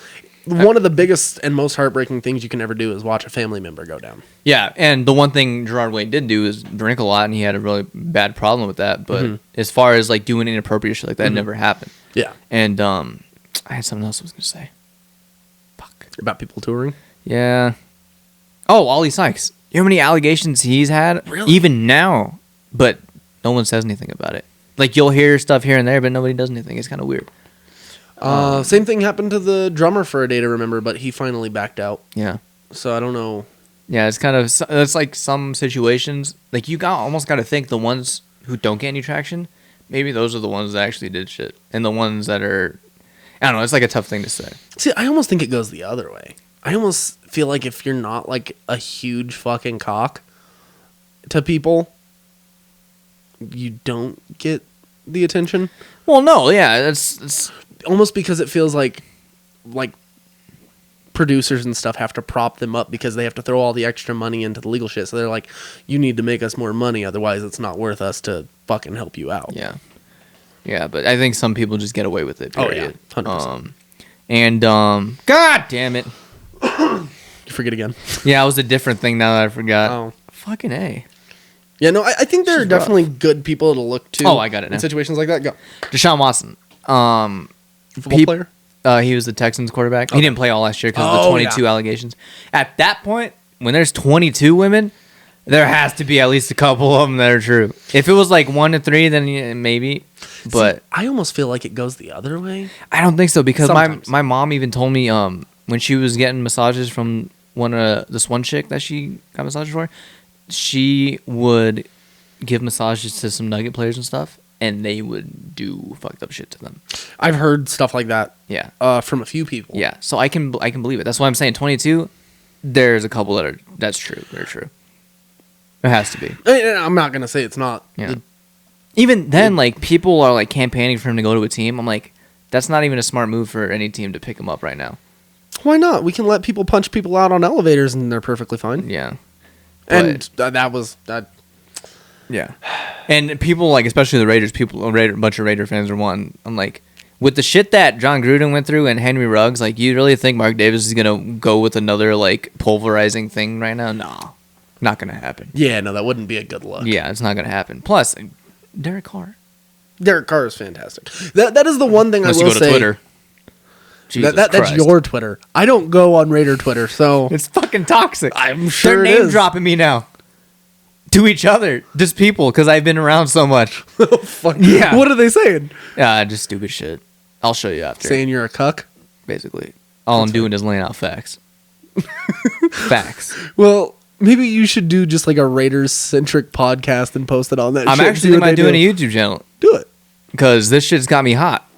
one of the biggest and most heartbreaking things you can ever do is watch a family member go down. Yeah, and the one thing Gerard Way did do is drink a lot, and he had a really bad problem with that. But Mm-hmm. as far as like doing inappropriate shit like that, never happened. Yeah, And I had something else I was gonna say. Fuck. about people touring. Yeah. Oh, Ollie Sykes. You know how many allegations he's had? Really? Even now, but no one says anything about it. Like you'll hear stuff here and there, but nobody does anything. It's kind of weird. Same thing happened to the drummer for A Day to Remember, but he finally backed out. Yeah. So I don't know. Yeah, it's kind of it's like some situations like almost got to think the ones who don't get any traction, maybe those are the ones that actually did shit, and the ones that are, I don't know. It's like a tough thing to say. See, I almost think it goes the other way. I almost feel like if you're not like a huge fucking cock to people, you don't get the attention. Well, no, yeah, it's Almost because it feels like producers and stuff have to prop them up because they have to throw all the extra money into the legal shit. So they're like, you need to make us more money, otherwise it's not worth us to fucking help you out. yeah, yeah. But I think some people just get away with it. Oh, Period. yeah, 100%. And God damn it. You forget again. Yeah, it was a different thing now that I forgot. Oh. Fucking A. Yeah, no, I think there are She's definitely good people to look to. Oh, I got it now. In situations like that, go. Deshaun Watson. Football Peop- player? He was the Texans quarterback. He didn't play all last year because of the Oh, 22 yeah. allegations. At that point, when there's 22 women, there has to be at least a couple of them that are true. If it was like 1 to 3, then yeah, maybe. But See, I almost feel like it goes the other way. I don't think so because Sometimes. my mom even told me when she was getting massages from this one chick that she got massages for, she would give massages to some Nugget players and stuff, and they would do fucked up shit to them. I've heard stuff like that Yeah. from a few people. Yeah, so I can believe it. That's why I'm saying 22. There's a couple that's true. They're true. It has to be. I'm not gonna say it's not. Yeah. Even then, like, people are like campaigning for him to go to a team. I'm like, that's not even a smart move for any team to pick him up right now. Why not? We can let people punch people out on elevators and they're perfectly fine. Yeah. And that was that. Yeah. And people, like, especially the Raiders, a bunch of Raider fans are wanting. I'm like, with the shit that John Gruden went through and Henry Ruggs, like, you really think Mark Davis is going to go with another, like, pulverizing thing right now? No. Not going to happen. Yeah, no, that wouldn't be a good look. Yeah, it's not going to happen. Plus, Derek Carr. Derek Carr is fantastic. That is the one thing Unless I will you go to say. Twitter. Jesus That's Christ. your Twitter. I don't go on Raider Twitter, so It's fucking toxic. I'm sure They're it name is. dropping me now. To each other. Just people, because I've been around so much. Fuck. Yeah. What are they saying? Just stupid shit. I'll show you after. Saying you're a cuck? Basically. All I'm doing is laying out facts. Facts. Well, maybe you should do just like a Raiders-centric podcast and post it on that I'm shit. actually thinking about doing a YouTube channel. Do it. Because this shit's got me hot.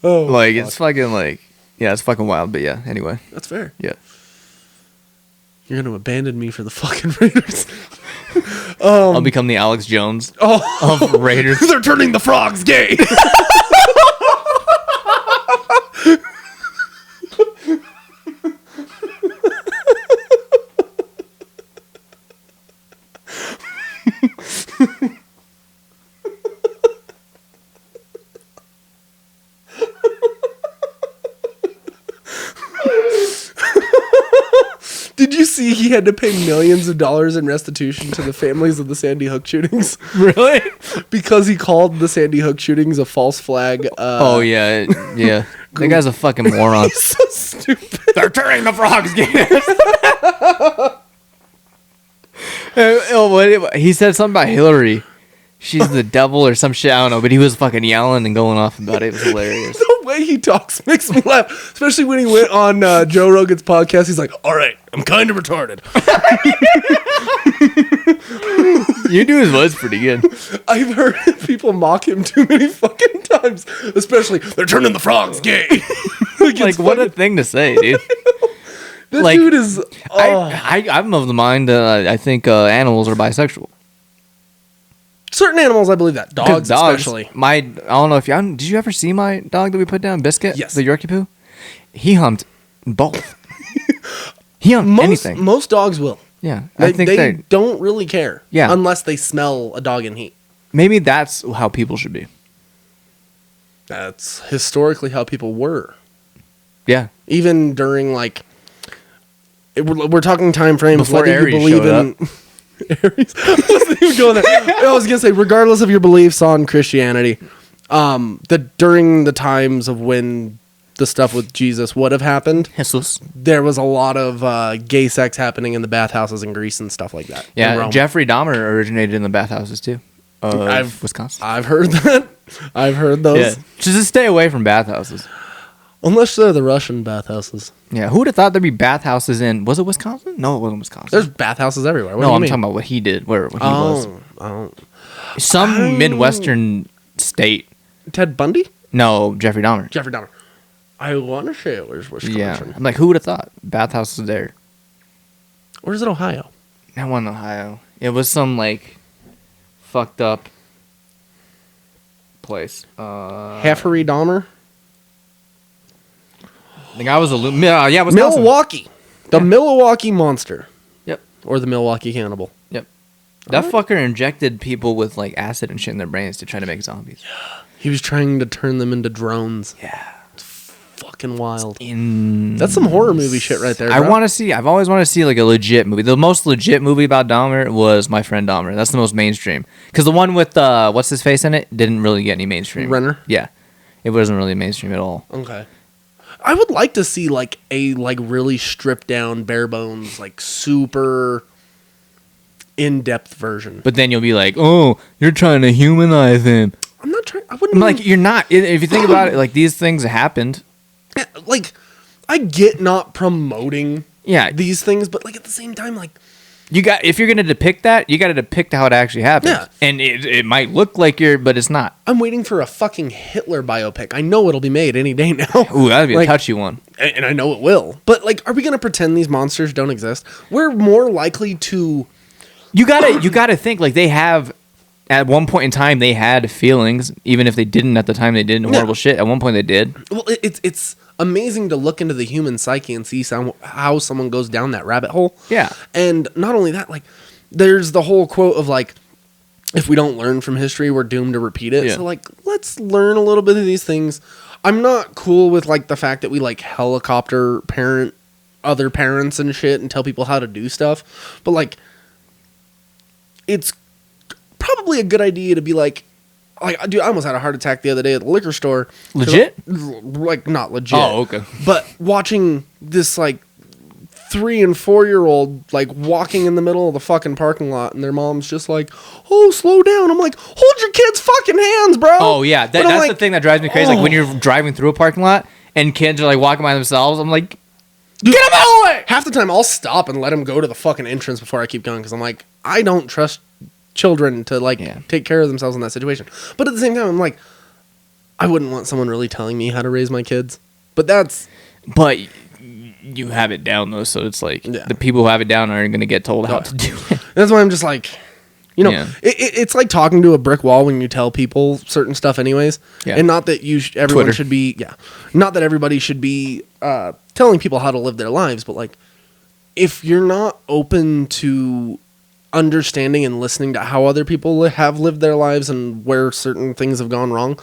Oh, Like, fuck. it's fucking like... Yeah, it's fucking wild. But yeah, anyway. That's fair. Yeah. You're going to abandon me for the fucking Raiders. I'll become the Alex Jones of Raiders. They're turning the frogs gay. Did you see he had to pay millions of dollars in restitution to the families of the Sandy Hook shootings? Really? Because he called the Sandy Hook shootings a false flag. Oh, yeah. Yeah. That guy's a fucking moron. He's so stupid. They're turning the frogs gay. He said something about Hillary. She's the devil or some shit. I don't know. But he was fucking yelling and going off about it. It was hilarious. The way he talks makes me laugh. Especially when he went on Joe Rogan's podcast. He's like, all right, I'm kind of retarded. You do his voice pretty good. I've heard people mock him too many fucking times. Especially, they're turning the frogs gay. Like, what a thing to say, dude. This like, dude is... I'm of the mind I think animals are bisexual. Certain animals, I believe that. Dogs especially. I don't know if did you ever see my dog that we put down, Biscuit? Yes. The Yorkie Poo? He humped both. He humped anything. Most dogs will. Yeah. They, I think they don't really care. Yeah. Unless they smell a dog in heat. maybe that's how people should be. That's historically how people were. Yeah. Even during, like... We're talking time frames. Before Whether Aries you believe showed in... Aries. I wasn't even going there. I was gonna say, regardless of your beliefs on Christianity, during the times of when the stuff with Jesus would have happened, Jesus. there was a lot of gay sex happening in the bathhouses in Greece and stuff like that. in Yeah, Rome. Jeffrey Dahmer originated in the bathhouses too. Wisconsin. I've heard that. I've heard those. Yeah. Just stay away from bathhouses. Unless they're the Russian bathhouses. Yeah, who would have thought there'd be bathhouses in? Was it Wisconsin? No, it wasn't Wisconsin. There's bathhouses everywhere. What do no, you I'm mean? talking about what he did, where he was. Oh. Some Midwestern state. Ted Bundy? No, Jeffrey Dahmer. Jeffrey Dahmer. I want to say it was Wisconsin. Yeah, I'm like, who would have thought bathhouses there? Or is it Ohio? That one, Ohio. It was some like fucked up place. Jeffrey Dahmer? The guy was Wisconsin. Milwaukee. The Milwaukee Monster. Yep. Or the Milwaukee Cannibal. Yep. That fucker injected people with like acid and shit in their brains to try to make zombies. He was trying to turn them into drones. Yeah. Fucking wild. In That's some horror movie shit right there. I've always wanted to see like a legit movie. The most legit movie about Dahmer was My Friend Dahmer. That's the most mainstream. Because the one with what's his face in it didn't really get any mainstream. Renner? Yeah. It wasn't really mainstream at all. Okay. I would like to see like a really stripped down, bare bones, like super in-depth version. But then you'll be like, oh, you're trying to humanize him. I'm not trying. I wouldn't I'm like, you're not. If you think about it, like these things happened. like, I get not promoting Yeah. these things, but like at the same time, like if you're gonna depict that, you got to depict how it actually happens. Yeah. And it might look like but it's not. I'm waiting for a fucking Hitler biopic. I know it'll be made any day now. Ooh, that'd be Like, a touchy one. and I know it will. But like, are we gonna pretend these monsters don't exist? We're more likely to. You gotta think like they have. At one point in time, they had feelings, even if they didn't at the time. They did horrible shit. At one point, they did. Well, it's amazing to look into the human psyche and see how someone goes down that rabbit hole. Yeah. And not only that, like, there's the whole quote of like, if we don't learn from history, we're doomed to repeat it. Yeah. So like, let's learn a little bit of these things. I'm not cool with like the fact that we like helicopter parent other parents and shit and tell people how to do stuff. But like, it's probably a good idea to be like, dude, I almost had a heart attack the other day at the liquor store. Legit? Like, not legit. Oh, okay. But watching this, like, 3 and 4 year old, like, walking in the middle of the fucking parking lot, and their mom's just like, oh, slow down. I'm like, hold your kids' fucking hands, bro. Oh, yeah. But I'm That's like, the thing that drives me crazy. Like, when you're driving through a parking lot and kids are, like, walking by themselves, I'm like, dude, get them out of the way! half the time I'll stop and let them go to the fucking entrance before I keep going, because I'm like, I don't trust children to like take care of themselves in that situation. But at the same time, I'm like, I wouldn't want someone really telling me how to raise my kids. But But you have it down though, so it's like the people who have it down aren't going to get told how to do it. that's why I'm just like, it's like talking to a brick wall when you tell people certain stuff anyways. Yeah. And not that everyone Twitter. should be not that everybody should be telling people how to live their lives, but like, if you're not open to understanding and listening to how other people have lived their lives and where certain things have gone wrong,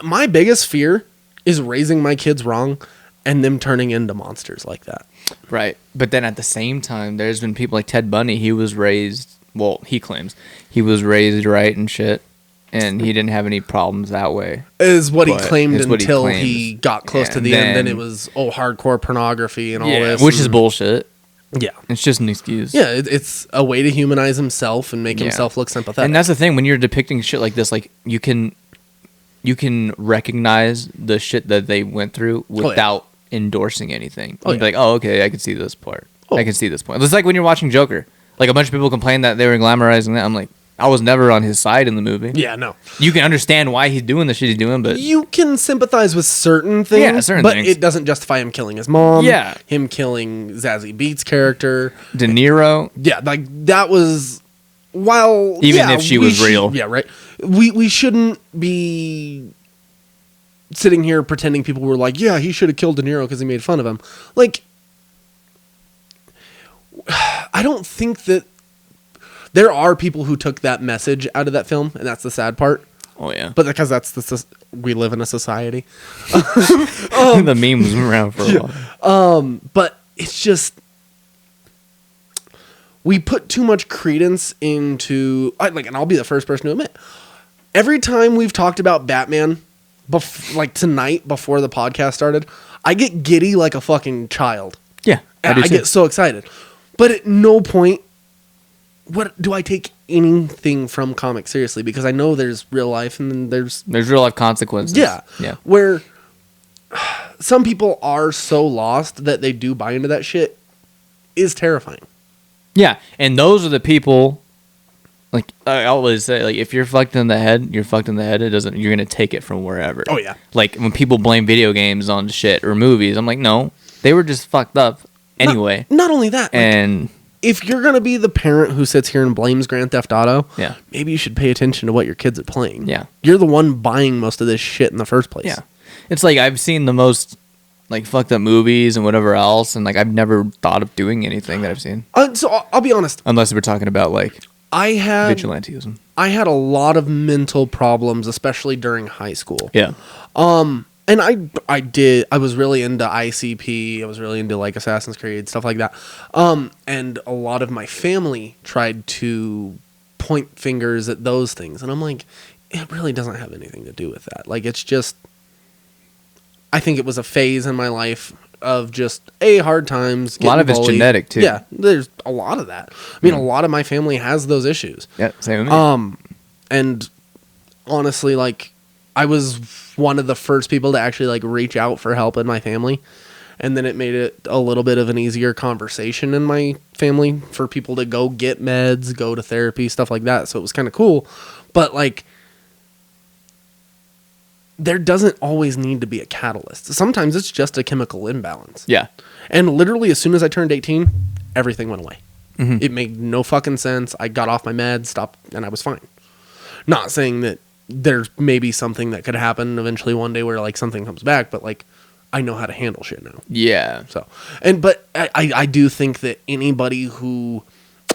my biggest fear is raising my kids wrong and them turning into monsters like that. Right. But then at the same time, there's been people like Ted Bundy. He was raised, well, he claims he was raised right and shit, and he didn't have any problems that way. Is what he But claimed is what he until claims. he got close to the end. Then it was hardcore pornography and all this, which is bullshit. Yeah, It's just an excuse. yeah. It's a way to humanize himself and make himself look sympathetic. And that's the thing, when you're depicting shit like this, like you can recognize the shit that they went through without endorsing anything. You'd be like, oh, okay, I can see this part. I can see this point. It's like when you're watching Joker. Like a bunch of people complain that they were glamorizing that. I'm like, I was never on his side in the movie. Yeah, no. You can understand why he's doing the shit he's doing, but You can sympathize with certain things, Yeah, certain but things. it doesn't justify him killing his mom. Yeah. Him killing Zazie Beetz' character. De Niro, Yeah, like that was while Even if she we was real. Yeah, right. We shouldn't be sitting here pretending people were like, yeah, he should have killed De Niro because he made fun of him. Like, I don't think that there are people who took that message out of that film, and that's the sad part. oh yeah, But because we live in a society. the meme was around for a while. But it's just, we put too much credence into, and I'll be the first person to admit, every time we've talked about Batman, like tonight before the podcast started, I get giddy like a fucking child. Yeah, And I get so excited. But at no point do I take anything from comics seriously, because I know there's real life and then there's real life consequences. yeah. yeah. Where some people are so lost that they do buy into that shit is terrifying. Yeah, and those are the people. Like I always say, like if you're fucked in the head, you're fucked in the head. It doesn't. You're gonna take it from wherever. Oh, yeah. Like when people blame video games on shit or movies, I'm like, no, they were just fucked up anyway. Not only that, And if you're going to be the parent who sits here and blames Grand Theft Auto, Yeah. maybe you should pay attention to what your kids are playing. Yeah. You're the one buying most of this shit in the first place. yeah, it's like I've seen the most like fucked up movies and whatever else, and like I've never thought of doing anything that I've seen, So I'll be honest. unless we're talking about like I had vigilantism. a lot of mental problems, especially during high school. Yeah. And I was really into ICP. I was really into like Assassin's Creed, stuff like that. And a lot of my family tried to point fingers at those things. And I'm like, it really doesn't have anything to do with that. Like, it's just, I think it was a phase in my life of just hard times. A lot of getting it's bullied. genetic too. Yeah, there's a lot of that. I mean, a lot of my family has those issues. Yeah. Same with me. And honestly, like, I was one of the first people to actually like reach out for help in my family. And then it made it a little bit of an easier conversation in my family for people to go get meds, go to therapy, stuff like that. So it was kind of cool. But like, there doesn't always need to be a catalyst. Sometimes it's just a chemical imbalance. Yeah. And literally, as soon as I turned 18, everything went away. It made no fucking sense. I got off my meds, stopped, and I was fine. Not saying that there's maybe something that could happen eventually one day where like something comes back, but like I know how to handle shit now. Yeah. So, but I do think that anybody who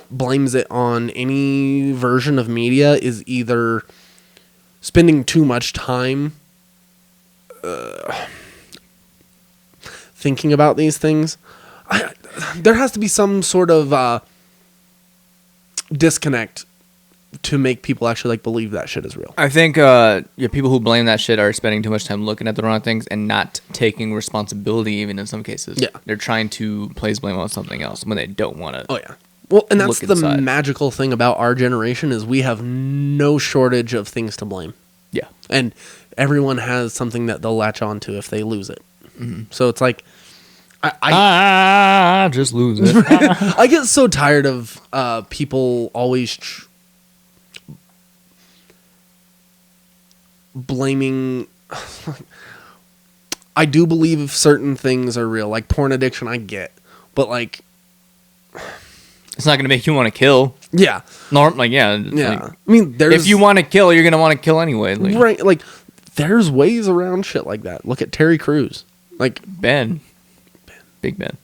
blames it on any version of media is either spending too much time thinking about these things. There has to be some sort of disconnect to make people actually like believe that shit is real. I think people who blame that shit are spending too much time looking at the wrong things and not taking responsibility even in some cases. Yeah. They're trying to place blame on something else when they don't want to. Oh, yeah. Well, and that's Look the inside. magical thing about our generation is we have no shortage of things to blame. Yeah. And everyone has something that they'll latch on to if they lose it. So it's like, I just lose it. I get so tired of people always blaming. I do believe certain things are real, like porn addiction. I get, but like, It's not going to make you want to kill. yeah, Yeah. yeah. Like, I mean, there's if you want to kill, you're going to want to kill anyway. Like, right, like there's ways around shit like that. Look at Terry Crews, like Ben. Big Ben.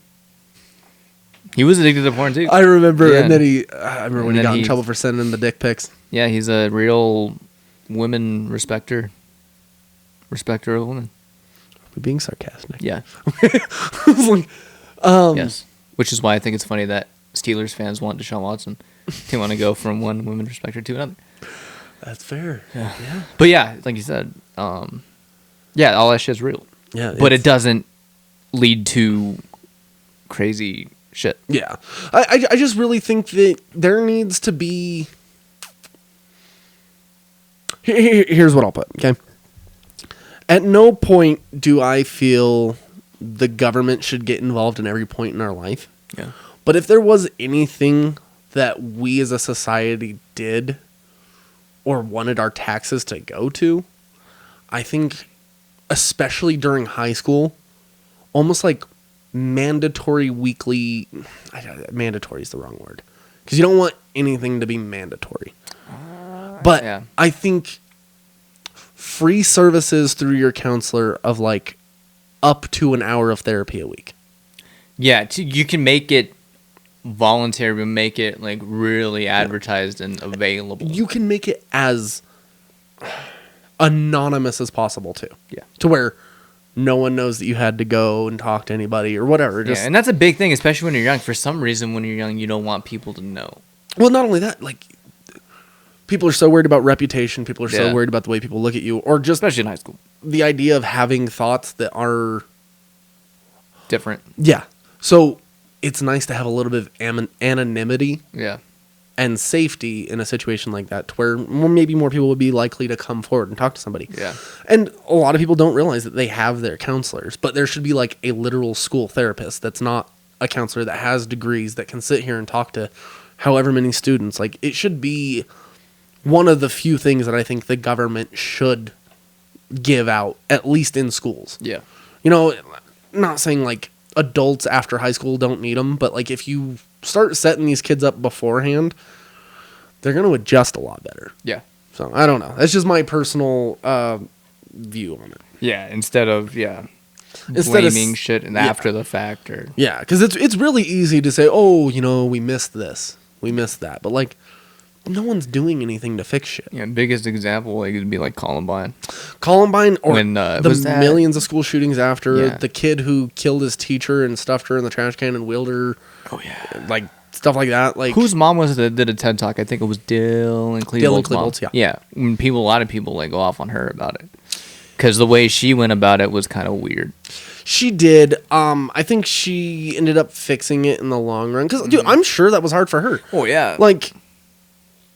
He was addicted to porn too. I remember, Yeah. and then I remember when And he then got in he- trouble for sending the dick pics. Yeah, he's a real women respecter. Respecter of women. We're being sarcastic. Yeah. I was like, Yes. Which is why I think it's funny that Steelers fans want Deshaun Watson. They want to go from one women respecter to another. that's fair. Yeah. But yeah, like you said, all that shit's real. Yeah, But it's- it doesn't lead to crazy shit. Yeah, I just really think that there needs to be. Here's what I'll put. Okay. At no point do I feel the government should get involved in every point in our life. Yeah. But if there was anything that we as a society did or wanted our taxes to go to, I think, especially during high school, almost like mandatory weekly. Mandatory is the wrong word because you don't want anything to be mandatory. But yeah. I think free services through your counselor of like up to an hour of therapy a week. Yeah, you can make it voluntary, but make it like really advertised and available. You can make it as anonymous as possible too. Yeah. To where no one knows that you had to go and talk to anybody or whatever. Just, Yeah, and that's a big thing, especially when you're young. For some reason, when you're young, you don't want people to know. well, not only that, like people are so worried about reputation. People are so Yeah. worried about the way people look at you, or just Especially in high school. the idea of having thoughts that are Different. yeah. So it's nice to have a little bit of anonymity Yeah. and safety in a situation like that, to where maybe more people would be likely to come forward and talk to somebody. Yeah. And a lot of people don't realize that they have their counselors, but there should be like a literal school therapist that's not a counselor that has degrees that can sit here and talk to however many students. Like it should be one of the few things that I think the government should give out, at least in schools. Yeah. You know, not saying like adults after high school don't need them, but like if you start setting these kids up beforehand, they're going to adjust a lot better. Yeah. So I don't know. That's just my personal view on it. Yeah. Instead of Instead of blaming shit and after the fact, or Yeah, because it's really easy to say, oh, you know, we missed this, we missed that, but like no one's doing anything to fix shit. biggest example like would be like Columbine. Columbine or When, the was that- millions of school shootings after, Yeah. the kid who killed his teacher and stuffed her in the trash can and wheeled her, Oh yeah. like stuff like that. Like Whose mom was it that did a TED Talk? I think it was Dylan Klebold's mom. Klebold's, yeah. Yeah. When a lot of people like go off on her about it. Because the way she went about it was kind of weird. She did. I think she ended up fixing it in the long run. Because, dude, I'm sure that was hard for her. Oh yeah. Like,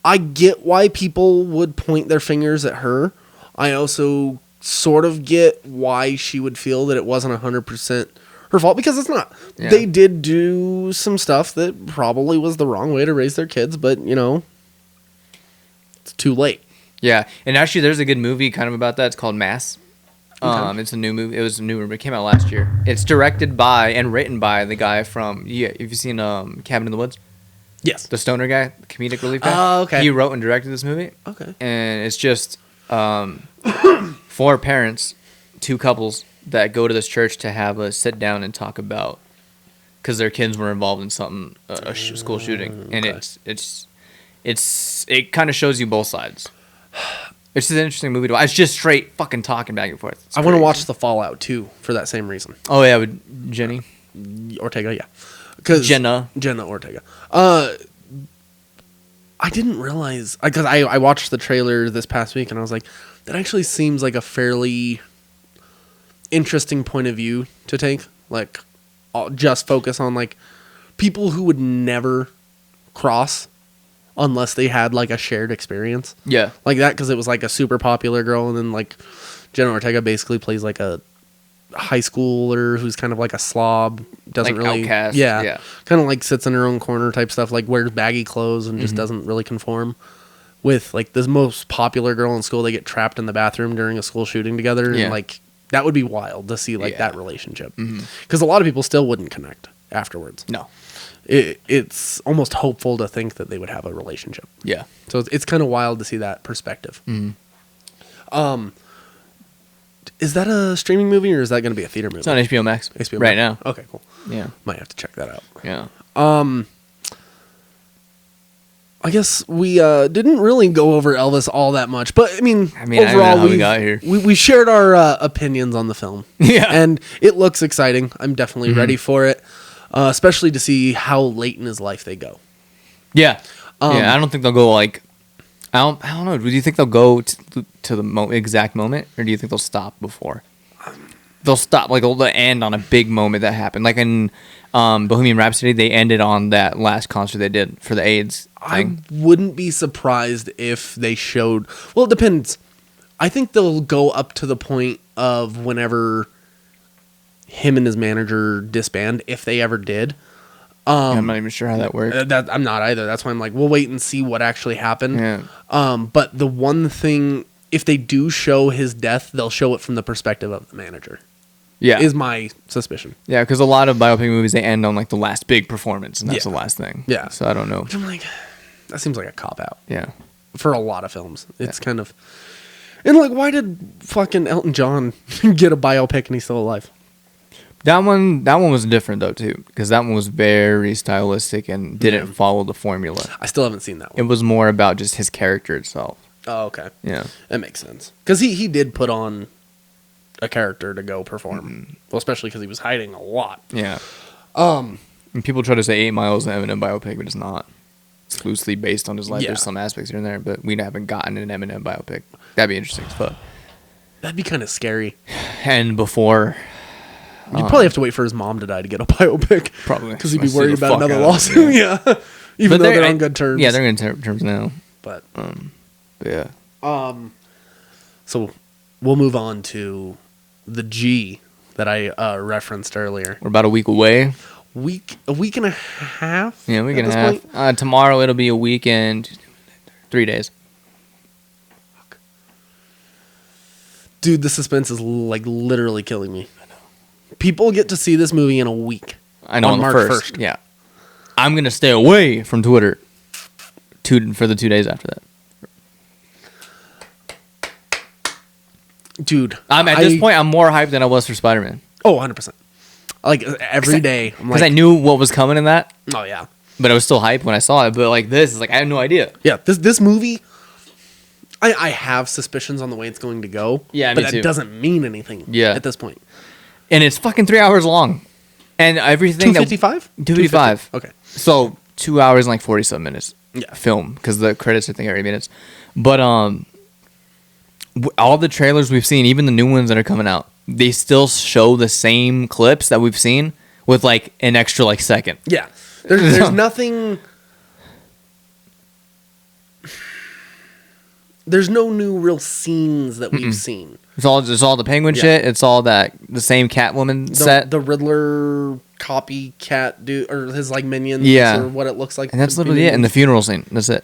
I get why people would point their fingers at her. I also sort of get why she would feel that it wasn't 100% her fault, because it's not. Yeah. They did do some stuff that probably was the wrong way to raise their kids, but it's too late. Yeah, and actually, there's a good movie kind of about that. It's called Mass. It's a new movie. It was a new movie. It came out last year. It's directed by and written by the guy from have you seen Cabin in the Woods? Yes. The stoner guy, the comedic relief guy. Oh, okay. He wrote and directed this movie. Okay. And it's just 4 parents, 2 couples that go to this church to have a sit down and talk about, because their kids were involved in something, school shooting, and it kind of shows you both sides. It's just an interesting movie to watch. It's just straight fucking talking back and forth. I want to watch The Fallout too for that same reason. Oh yeah, with Jenny Ortega, yeah. Cause Jenna Ortega. I didn't realize, because I watched the trailer this past week and I was like, that actually seems like a fairly interesting point of view to take. Like, just focus on like people who would never cross unless they had like a shared experience. Yeah. Like that, because it was like a super popular girl, and then like Jenna Ortega basically plays like a high schooler who's kind of like a slob, doesn't Like really outcast, yeah, yeah. kind of like sits in her own corner type stuff, like wears baggy clothes and just doesn't really conform with like this most popular girl in school. They get trapped in the bathroom during a school shooting together, Yeah. and like that would be wild to see like Yeah. that relationship, because a lot of people still wouldn't connect afterwards. No. It's almost hopeful to think that they would have a relationship. Yeah. So it's kind of wild to see that perspective. Is that a streaming movie, or is that going to be a theater movie? It's on HBO Max HBO right Max? now. Okay, cool. Yeah. Might have to check that out. Yeah. I guess we didn't really go over Elvis all that much, but I mean I don't know overall, how we got here. We shared our opinions on the film. Yeah. And it looks exciting. I'm definitely ready for it, especially to see how late in his life they go. Yeah. Yeah. I don't think they'll go like. I don't know. Do you think they'll go to the exact moment, or do you think they'll stop before? They'll stop, like they'll end on a big moment that happened, like in Bohemian Rhapsody. They ended on that last concert they did for the AIDS thing. I wouldn't be surprised if they showed. Well, it depends. I think they'll go up to the point of whenever him and his manager disband, if they ever did. I'm not even sure how that works. I'm not either. That's why I'm like, we'll wait and see what actually happened. Yeah. But the one thing, if they do show his death, they'll show it from the perspective of the manager. Yeah. Is my suspicion. Yeah, because a lot of biopic movies, they end on like the last big performance, and that's Yeah. the last thing. Yeah. So I don't know. Which I'm like, that seems like a cop out Yeah. for a lot of films. It's kind of, and like, why did fucking Elton John get a biopic and he's still alive? That one was different though too, because that one was very stylistic and didn't follow the formula. I still haven't seen that It one. was more about just his character itself. Oh, okay. Yeah. That makes sense. Because he did put on a character to go perform. Well, especially because he was hiding a lot. Yeah. And people try to say 8 Mile is an Eminem biopic, but it's not. It's loosely based on his life. Yeah. There's some aspects here and there, but we haven't gotten an Eminem biopic. That'd be interesting as fuck. That'd be kind of scary. And before, You'd probably have to wait for his mom to die to get a biopic. Probably. Because he'd be Sue worried the about fuck another out of lawsuit. him, Yeah. Even though they're on good terms. Yeah, they're in terms now. But But yeah. so we'll move on to the G that I referenced earlier. We're about a week away. A week and a half. Yeah, week at and a this half. point? Tomorrow it'll be a weekend. 3 days. Dude, the suspense is like literally killing me. People get to see this movie in a week. I know, on the March 1st. Yeah. I'm going to stay away from Twitter for the 2 days after that. Dude, At this point, I'm more hyped than I was for Spider-Man. Oh, 100%. Like every day, I'm Because like, I knew what was coming in that, oh yeah, but I was still hyped when I saw it. But like this is like, I had no idea. yeah. This movie, I have suspicions on the way it's going to go. Yeah, but me that too. doesn't mean anything. Yeah. At this point, And it's fucking 3 hours long. And everything 255. 255. Okay. So 2 hours and like 47 minutes. Yeah. Film, because the credits I think are 8 minutes. But all the trailers we've seen, even the new ones that are coming out, they still show the same clips that we've seen with like an extra like second. Yeah. There's nothing. there's no new real scenes that we've seen. It's all the penguin shit. It's all the same Catwoman set. The Riddler copycat dude, or his like minions, or what it looks like. And that's literally it. And the funeral scene. That's it.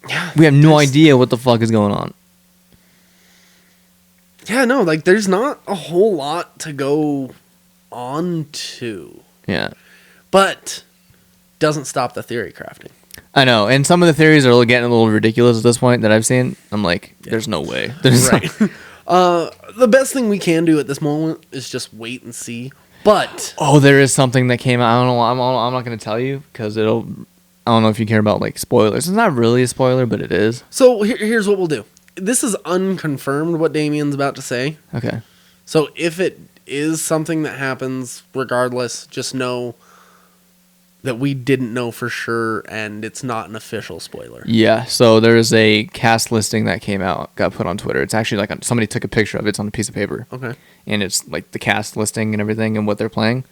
Yeah, We have no idea what the fuck is going on. Yeah, no, like there's not a whole lot to go on to. Yeah. But doesn't stop the theory crafting. I know, and some of the theories are getting a little ridiculous at this point that I've seen. I'm like, there's no way. There's Right. The best thing we can do at this moment is just wait and see. But there is something that came out. I don't know. I'm not going to tell you because I don't know if you care about like spoilers. It's not really a spoiler, but it is. So here's what we'll do. This is unconfirmed what Damian's about to say. Okay. So if it is something that happens, regardless, just know that we didn't know for sure, and it's not an official spoiler. Yeah. So there is a cast listing that came out, got put on Twitter. It's actually like somebody took a picture of it. It's on a piece of paper. Okay. And it's like the cast listing and everything and what they're playing.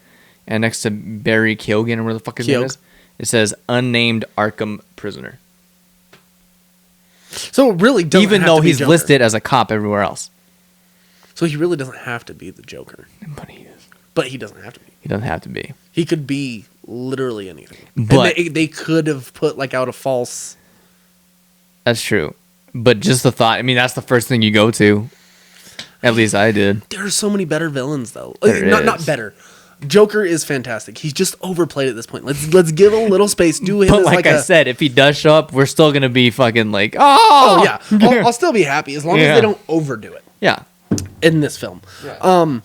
And next to Barry Keoghan, or where the fuck his name is, it says unnamed Arkham prisoner. So it really doesn't Even have though to be he's Joker. listed as a cop everywhere else. So he really doesn't have to be the Joker. But he is. But he doesn't have to be. He doesn't have to be. He could be literally anything. But and they could have put like out a false. That's true. But just the thought, I mean, that's the first thing you go to. At least I did. There are so many better villains though. There Not is. better. Joker is fantastic. He's just overplayed at this point. Let's give a little space. Do him But as like I said, if he does show up, we're still going to be fucking like, Oh yeah, I'll still be happy as long as they don't overdo it Yeah. in this film. Yeah.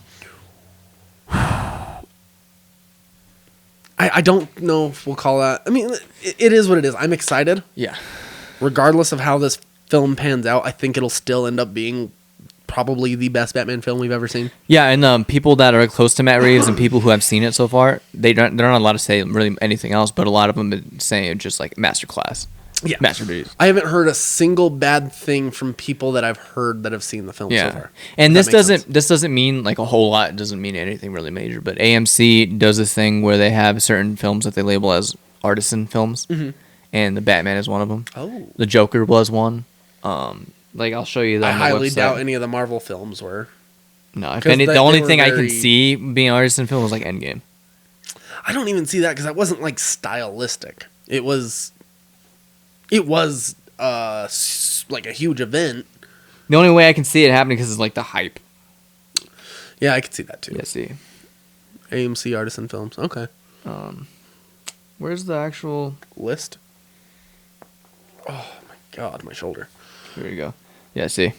I don't know if we'll call that. I mean, it is what it is. I'm excited. Yeah. Regardless of how this film pans out, I think it'll still end up being probably the best Batman film we've ever seen. Yeah, and people that are close to Matt Reeves and people who have seen it so far, they're not allowed to say really anything else, but a lot of them have been saying just like masterclass. Yeah. Masterpiece. I haven't heard a single bad thing from people that I've heard that have seen the film so Yeah. far. And If that makes sense. this doesn't mean like a whole lot. It doesn't mean anything really major, but AMC does this thing where they have certain films that they label as artisan films. And the Batman is one of them. Oh. The Joker was one. Like I'll show you that. I on the highly website. doubt any of the Marvel films were. No, if 'Cause any, they the only were thing I can very- see being an artisan film was like Endgame. I don't even see that because that wasn't like stylistic. It was like a huge event. The only way I can see it happening because it's like the hype. Yeah, I could see that too. Yeah, see. AMC Artisan Films. Okay. Where's the actual... List. Oh my god, my shoulder. Here we go. Yeah, see.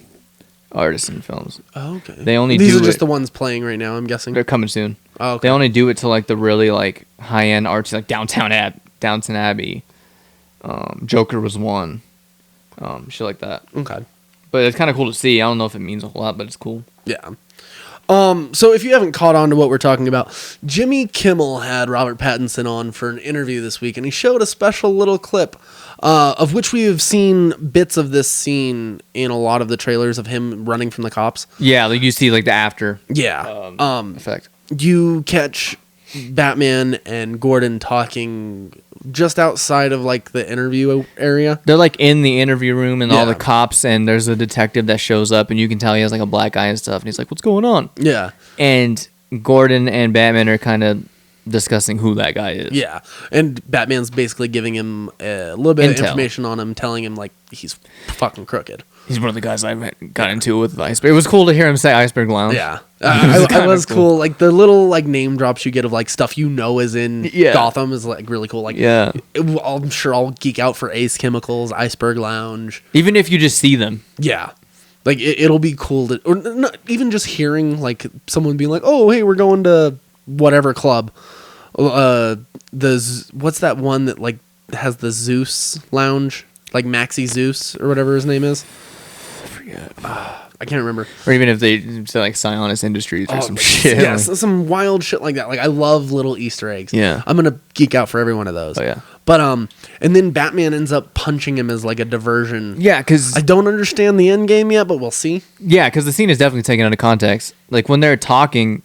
Artisan films. Oh, okay. They only These do are just it- the ones playing right now, I'm guessing. They're coming soon. Oh, okay. They only do it to like the really like high-end artsy, like Downtown Abbey. Joker was one. Shit like that. Okay. But it's kind of cool to see. I don't know if it means a whole lot, but it's cool. Yeah. So if you haven't caught on to what we're talking about, Jimmy Kimmel had Robert Pattinson on for an interview this week, and he showed a special little clip, of which we have seen bits of this scene in a lot of the trailers of him running from the cops. Yeah, like you see like the after Yeah. effect. You catch Batman and Gordon talking just outside of like the interview area. They're like in the interview room and all Yeah. the cops, and there's a detective that shows up, and you can tell he has like a black eye and stuff, and he's like, "What's going on?" Yeah. And Gordon and Batman are kind of discussing who that guy is. Yeah. And Batman's basically giving him a little bit of Intel. information on him, telling him like he's fucking crooked. He's one of the guys I got into with the Iceberg. It was cool to hear him say Iceberg Lounge. Yeah. was I kinda was cool. cool. Like the little like name drops you get of like stuff you know is in Yeah. Gotham is like really cool. Like Yeah. I'm sure I'll geek out for Ace Chemicals, Iceberg Lounge. Even if you just see them. Yeah. Like it'll be cool to, or not even just hearing like someone being like, "Oh, hey, we're going to whatever club." What's that one that like has the Zeus Lounge, like Maxi Zeus or whatever his name is? I forget. I can't remember. Or even if they say like Sionis Industries or some like, shit. Yeah, like- some wild shit like that. Like I love little Easter eggs. Yeah. I'm gonna geek out for every one of those. Oh, yeah. But and then Batman ends up punching him as like a diversion. Yeah, because I don't understand the end game yet, but we'll see. the scene is definitely taken out of context. Like when they're talking,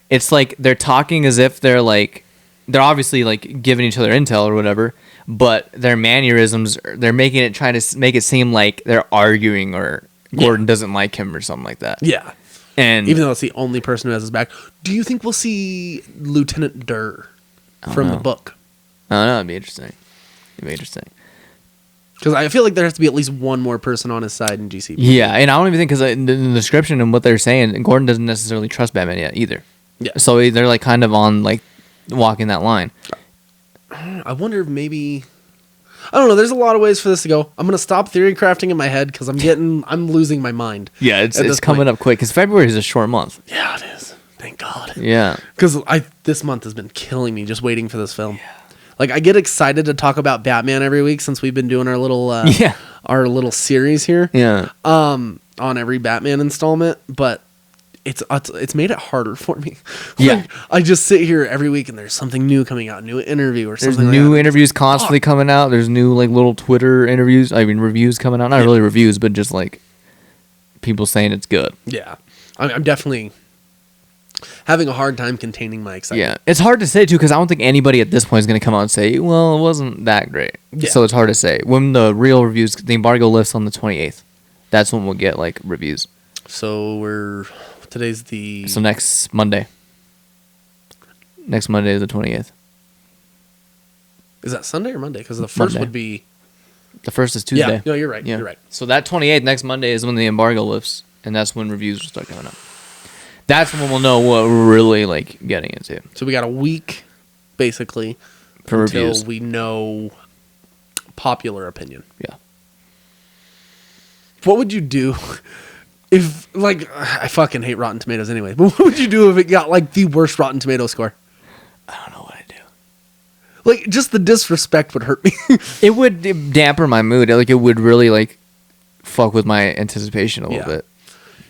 it's like they're talking as if they're like they're obviously like giving each other intel or whatever, but their mannerisms, they're making it, trying to make it seem like they're arguing or Gordon doesn't like him or something like that. Yeah. And Even though it's the only person who has his back. Do you think we'll see Lieutenant Durr from the book? I don't know. It'd be interesting. Because I feel like there has to be at least one more person on his side in GCP. Yeah, and I don't even think, because in the description and what they're saying, Gordon doesn't necessarily trust Batman yet either. Yeah. So they're like kind of on like walking that line. I wonder if maybe... I don't know. There's a lot of ways for this to go. I'm going to stop theory crafting in my head because I'm losing my mind. Yeah, it's coming up quick because February is a short month. Yeah, it is. Thank God. Yeah. Because this month has been killing me just waiting for this film. Yeah. Like, I get excited to talk about Batman every week since we've been doing our little our little series here. Yeah. On every Batman installment, but it's made it harder for me. Yeah. I just sit here every week and there's something new coming out, new interview or something. There's new interviews constantly coming out. There's new like little Twitter interviews. I mean, reviews coming out. Not really reviews, but just like people saying it's good. Yeah. I'm definitely having a hard time containing my excitement. Yeah, it's hard to say too because I don't think anybody at this point is going to come out and say, "Well, it wasn't that great." Yeah. So it's hard to say. When the real reviews, the embargo lifts on the 28th. That's when we'll get like reviews. So today's So next Monday. Next Monday is the 28th. Is that Sunday or Monday? Because the first Monday. would be... The first is Tuesday. Yeah, no, you're right. Yeah. You're right. So that 28th, next Monday, is when the embargo lifts, and that's when reviews will start coming up. That's when we'll know what we're really like getting into. So we got a week, basically, for until reviews. we know popular opinion. Yeah. What would you do if, like, I fucking hate Rotten Tomatoes anyway, but what would you do if it got, like, the worst Rotten Tomato score? I don't know what I do. Like, just the disrespect would hurt me. It would damper my mood. Like, it would really, like, fuck with my anticipation a little bit.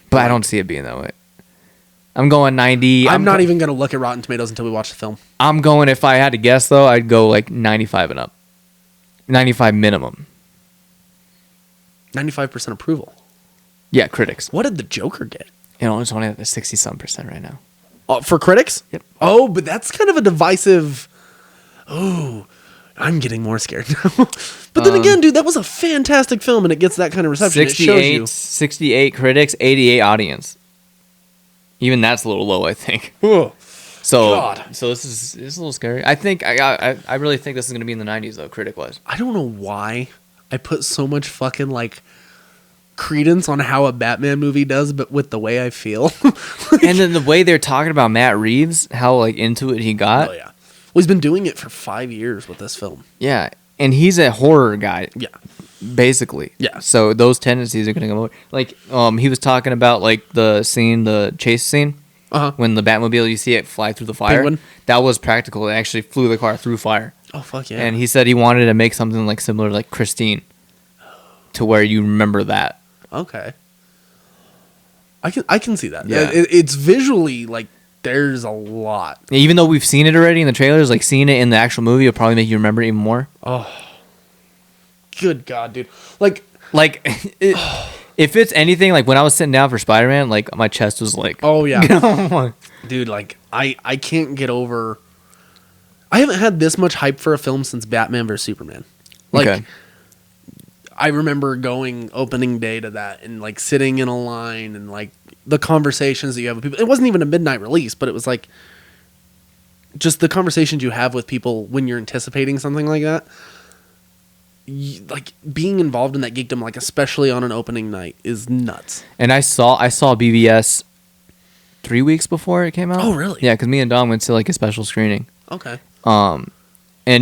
But I don't see it being that way. I'm going 90. I'm not even going to look at Rotten Tomatoes until we watch the film. I'm going, if I had to guess, though, I'd go, like, 95 and up. 95 minimum. 95% approval. Yeah, critics. What did the Joker get? You know, it's only at the 60-some% right now. For critics? Yep. Oh, but that's kind of a divisive... Oh, I'm getting more scared now. But then again, dude, that was a fantastic film, and it gets that kind of reception. 68 critics, 88 audience. Even that's a little low, I think. Oh, So, God. so this is a little scary. I think I really think this is going to be in the 90s though, critic wise. I don't know why I put so much fucking like credence on how a Batman movie does, but with the way I feel. And then the way they're talking about Matt Reeves, how like into it he got. Oh yeah. Well, he's been doing it for 5 years with this film. Yeah, and he's a horror guy. Yeah. Basically. Yeah. So those tendencies are going to come over. Like he was talking about like the chase scene. When the Batmobile, you see it fly through the fire. Penguin? That was practical. It actually flew the car through fire. Oh fuck yeah. And he said he wanted to make something like similar to like Christine, to where you remember that. Okay. I can see that. Yeah. It's visually like there's a lot. Even though we've seen it already in the trailers, like seeing it in the actual movie will probably make you remember it even more. Oh. Good God, dude. Like if it's anything, like when I was sitting down for Spider-Man, like my chest was like, oh yeah. oh Dude, like I can't get over. I haven't had this much hype for a film since Batman vs Superman. Like, okay. I remember going opening day to that and like sitting in a line and like the conversations that you have with people. It wasn't even a midnight release, but it was like just the conversations you have with people when you're anticipating something like that. Like being involved in that geekdom, like especially on an opening night, is nuts. And I saw BVS 3 weeks before it came out. Oh, really? Yeah, because me and Dom went to like a special screening. Okay. And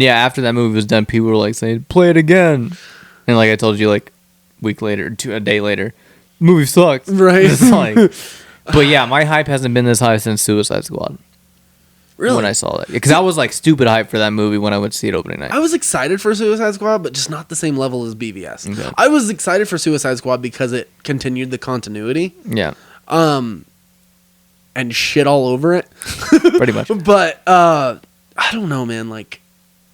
yeah, after that movie was done, people were like saying, "Play it again," and like I told you, like a day later, movie sucked. Right. It's like, but yeah, my hype hasn't been this high since Suicide Squad. Really? When I saw that, because I was like stupid hype for that movie when I went to see it opening night. I was excited for Suicide Squad, but just not the same level as BVS. Okay. I was excited for Suicide Squad because it continued the continuity. Yeah. And shit all over it. Pretty much. But I don't know, man. Like,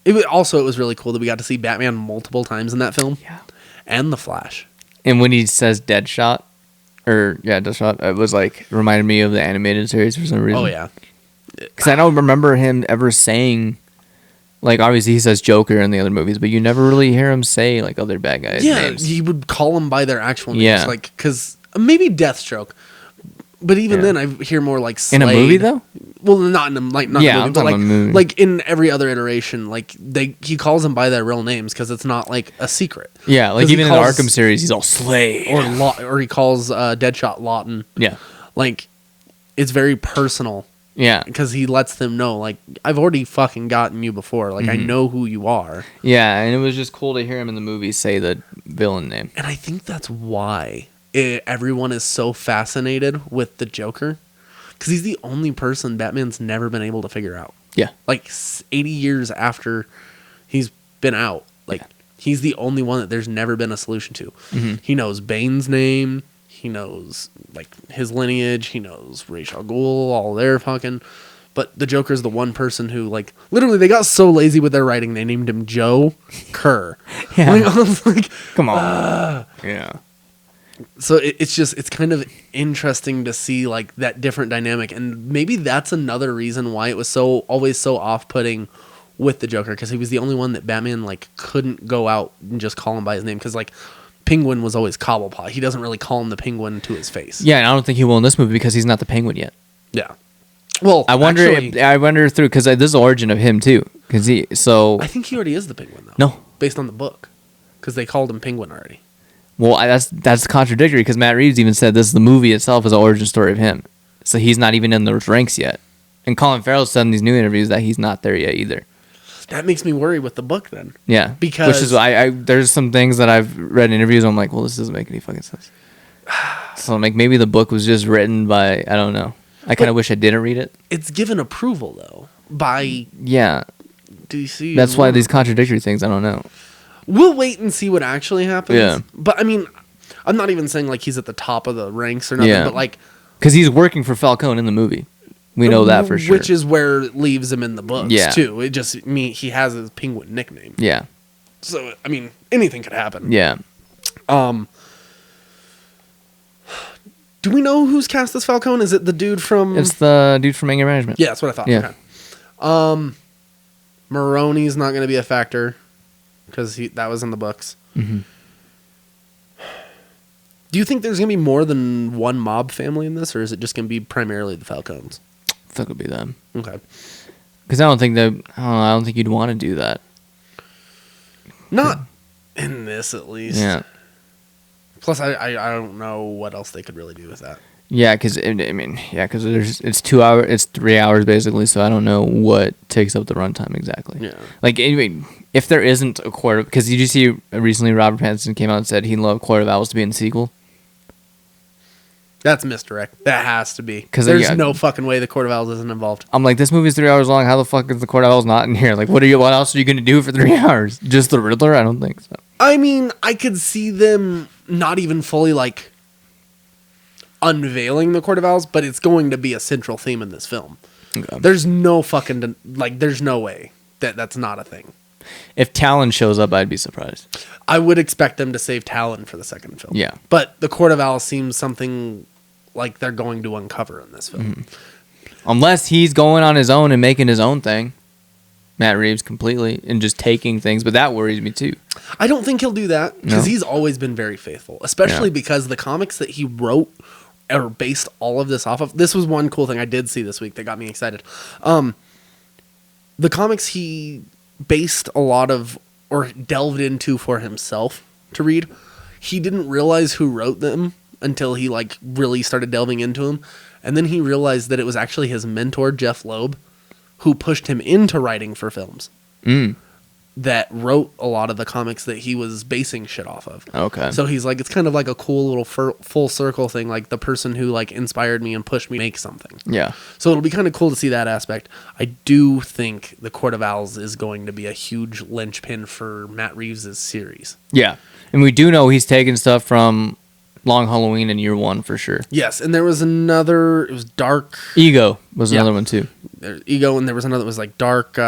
it was really cool that we got to see Batman multiple times in that film. Yeah. And the Flash. And when he says Deadshot, Deadshot, it was like reminded me of the animated series for some reason. Oh yeah. Because I don't remember him ever saying Like, obviously, he says Joker in the other movies, but you never really hear him say, like, other bad guys' names. he would call them by their actual names. Yeah. Like, because maybe Deathstroke. But even then, I hear more like Slade. In a movie, though? Well, not in a, like not Yeah, in a I'm movie, but talking like about a movie. like in every other iteration, like he calls them by their real names because it's not like a secret. Yeah, like 'Cause he even in the calls- Arkham series, he's all Slade. or he calls Deadshot Lawton. Yeah. Like it's very personal Yeah. because he lets them know, like, I've already fucking gotten you before. Like I know who you are, Yeah, and it was just cool to hear him in the movie say the villain name. and I think that's why everyone is so fascinated with the Joker. Because he's the only person Batman's never been able to figure out. Yeah. Like 80 years after he's been out, like he's the only one that there's never been a solution to. He knows Bane's name. He knows like his lineage. He knows Ra's al Ghul, all their fucking. But the Joker's the one person who, like, literally they got so lazy with their writing they named him Joe Kerr. Yeah. Like, I was like, Come on. Yeah. so it's kind of interesting to see like that different dynamic, and maybe that's another reason why it was always so off-putting with the Joker, because he was the only one that Batman like couldn't go out and just call him by his name, because like Penguin was always Cobblepot. He doesn't really call him the Penguin to his face. Yeah, and I don't think he will in this movie because he's not the Penguin yet. Yeah. Well, I wonder actually, through because this is the origin of him too. Because I think he already is the Penguin though. No. Based on the book, because they called him Penguin already. Well, that's contradictory because Matt Reeves even said this: the movie itself is an origin story of him, so he's not even in those ranks yet. And Colin Farrell said in these new interviews that he's not there yet either. That makes me worry with the book then. Yeah, Because- which is I there's some things that I've read in interviews. I'm like, well, this doesn't make any fucking sense. So I'm like, maybe the book was just written by I don't know. I kind of wish I didn't read it. It's given approval though by Yeah, DC. that's and why Warner. these contradictory things. I don't know. We'll wait and see what actually happens. Yeah. But I mean, I'm not even saying like he's at the top of the ranks or nothing, Yeah. but like Because he's working for Falcone in the movie. We know that for sure. Which is where it leaves him in the books Yeah. too. It just he has his Penguin nickname. Yeah. So I mean, anything could happen. Yeah. Do we know who's cast as Falcone? Is it the dude from? It's the dude from Anger Management. Yeah, that's what I thought. Yeah. Okay. Maroni's not going to be a factor because that was in the books. Mm-hmm. Do you think there's going to be more than one mob family in this, or is it just going to be primarily the Falcones? I think it'll be them. Okay. Because I don't think you'd want to do that. Not in this, at least. Yeah. Plus, I don't know what else they could really do with that. Yeah, because it's 2 hours, it's 3 hours basically. So I don't know what takes up the runtime exactly. Yeah. Like anyway, if there isn't a quarter, because did you see recently Robert Pattinson came out and said he'd love Court of Owls to be in the sequel? That's misdirect. That has to be. 'Cause, There's yeah. no fucking way the Court of Owls isn't involved. I'm like, this movie's 3 hours long. How the fuck is the Court of Owls not in here? Like, what else are you gonna do for 3 hours? Just the Riddler? I don't think so. I mean, I could see them not even fully, like, unveiling the Court of Owls, but it's going to be a central theme in this film. Okay. There's no fucking, like, there's no way that that's not a thing. If Talon shows up, I'd be surprised. I would expect them to save Talon for the second film. Yeah. But the Court of Owls seems something like they're going to uncover in this film. Unless he's going on his own and making his own thing. Matt Reeves completely and just taking things, but that worries me too. I don't think he'll do that because No? he's always been very faithful, especially Yeah. because the comics that he wrote or based all of this off of. This was one cool thing I did see this week that got me excited. The comics he based a lot of or delved into for himself to read, he didn't realize who wrote them until he like really started delving into them. And then he realized that it was actually his mentor, Jeff Loeb, who pushed him into writing for films. That wrote a lot of the comics that he was basing shit off of. Okay. So he's like, it's kind of like a cool little full circle thing, like the person who like inspired me and pushed me to make something. Yeah. So it'll be kind of cool to see that aspect. I do think the Court of Owls is going to be a huge linchpin for Matt Reeves' series. Yeah. And we do know he's taking stuff from Long Halloween and Year One for sure. Yes, and there was another, it was Dark Ego was Yeah. another one too. Ego, and there was another that was like Dark,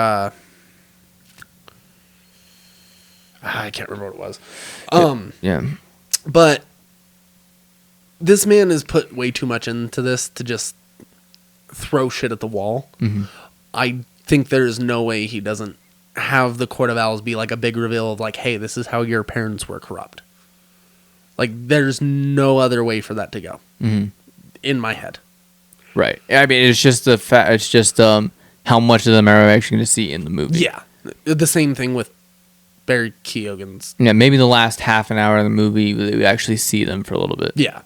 I can't remember what it was. Yeah. But this man has put way too much into this to just throw shit at the wall. I think there is no way he doesn't have the Court of Owls be like a big reveal of like, hey, this is how your parents were corrupt. Like, there's no other way for that to go in my head. Right. I mean, it's just the fact. It's just how much of them are we actually going to see in the movie. Yeah, the same thing with Barry Keoghan's. Yeah, maybe the last half an hour of the movie we actually see them for a little bit. Yeah,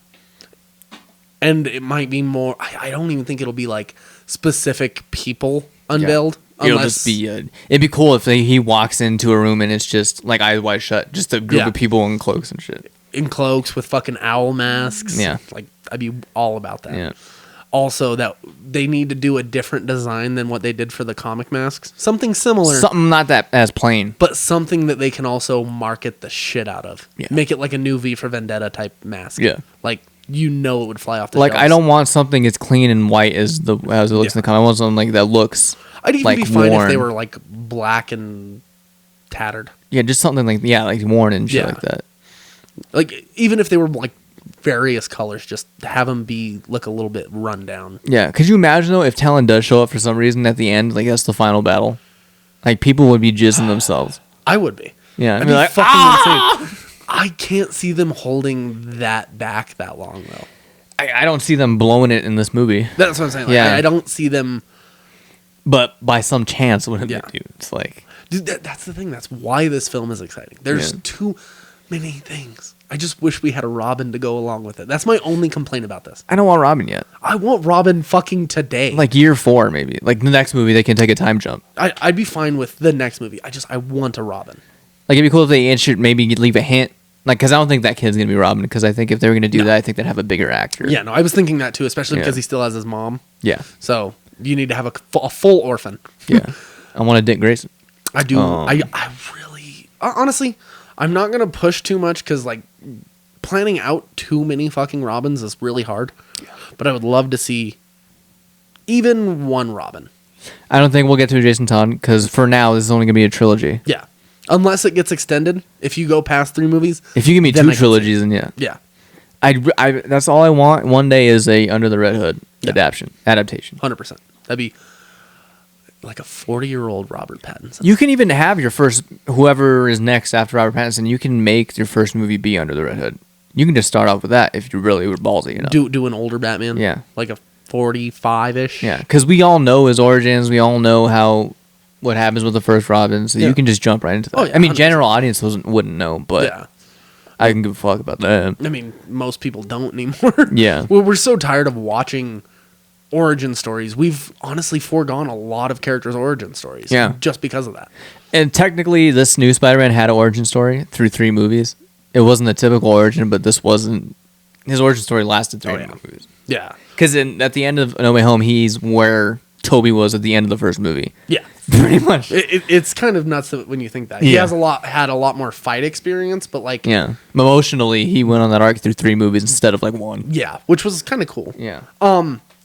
and it might be more. I don't even think it'll be like specific people unveiled. Yeah. It'll just be. It'd be cool if he walks into a room and it's just like eyes wide shut, just a group of people in cloaks and shit. In cloaks with fucking owl masks. Yeah, like I'd be all about that. Yeah. Also, that they need to do a different design than what they did for the comic masks. Something similar. Something not that as plain. But something that they can also market the shit out of. Yeah. Make it like a new V for Vendetta type mask. Yeah. Like, it would fly off the Like, shelves. I don't want something as clean and white as it looks in the comic. I want something like that looks I'd even like be fine worn. if they were like black and tattered. Yeah, just something like like worn and shit Yeah. like that. Like, even if they were like various colors, just have them look a little bit run down. Yeah, could you imagine though if Talon does show up for some reason at the end, like that's the final battle? Like people would be jizzing themselves. I would be. Yeah, I'd I'd be like, fucking insane. I can't see them holding that back that long though. I don't see them blowing it in this movie. That's what I'm saying. Like, Yeah. I don't see them. But by some chance, wouldn't Yeah. they do? It's like, Dude, that's the thing. That's why this film is exciting. There's Yeah. too many things. I just wish we had a Robin to go along with it. That's my only complaint about this. I don't want Robin yet. I want Robin fucking today. Like year 4, maybe. Like the next movie, they can take a time jump. I'd be fine with the next movie. I want a Robin. Like it'd be cool if they should maybe leave a hint. Like, because I don't think that kid's gonna be Robin. Because I think if they were gonna do that, I think they'd have a bigger actor. Yeah, no, I was thinking that too, especially Yeah. because he still has his mom. Yeah. So you need to have a full orphan. Yeah. I want a Dick Grayson. I do. I really, honestly, I'm not gonna push too much because like planning out too many fucking Robins is really hard. Yeah. But I would love to see even one Robin. I don't think we'll get to a Jason Todd because for now this is only gonna be a trilogy. Yeah, unless it gets extended. If you go past 3 movies, If you give me then 2 I can trilogies, then yeah. yeah, I that's all I want. One day is a Under the Red Hood adaptation. 100%. That'd be like a 40-year-old Robert Pattinson. You can even have your first whoever is next after Robert Pattinson. You can make your first movie be Under the Red Hood. You can just start off with that if you really were ballsy, you know. Do an older Batman. Yeah. like a 45-ish. Yeah, because we all know his origins. We all know what happens with the first Robin, so Yeah. you can just jump right into that. Oh, yeah, I mean, 100%. general audience wouldn't know, but Yeah. I can give a fuck about that. I mean, most people don't anymore. Yeah. We're so tired of watching origin stories. We've honestly foregone a lot of characters' origin stories. Yeah. Just because of that. And technically, this new Spider-Man had an origin story through 3 movies. It wasn't a typical origin, but this wasn't. His origin story lasted 3 movies. Yeah. Because at the end of No Way Home, he's where Toby was at the end of the first movie. Yeah. Pretty much. It's kind of nuts when you think that. He Yeah. had a lot more fight experience, but like Yeah. Emotionally, he went on that arc through 3 movies instead of like 1. yeah, which was kind of cool. Yeah.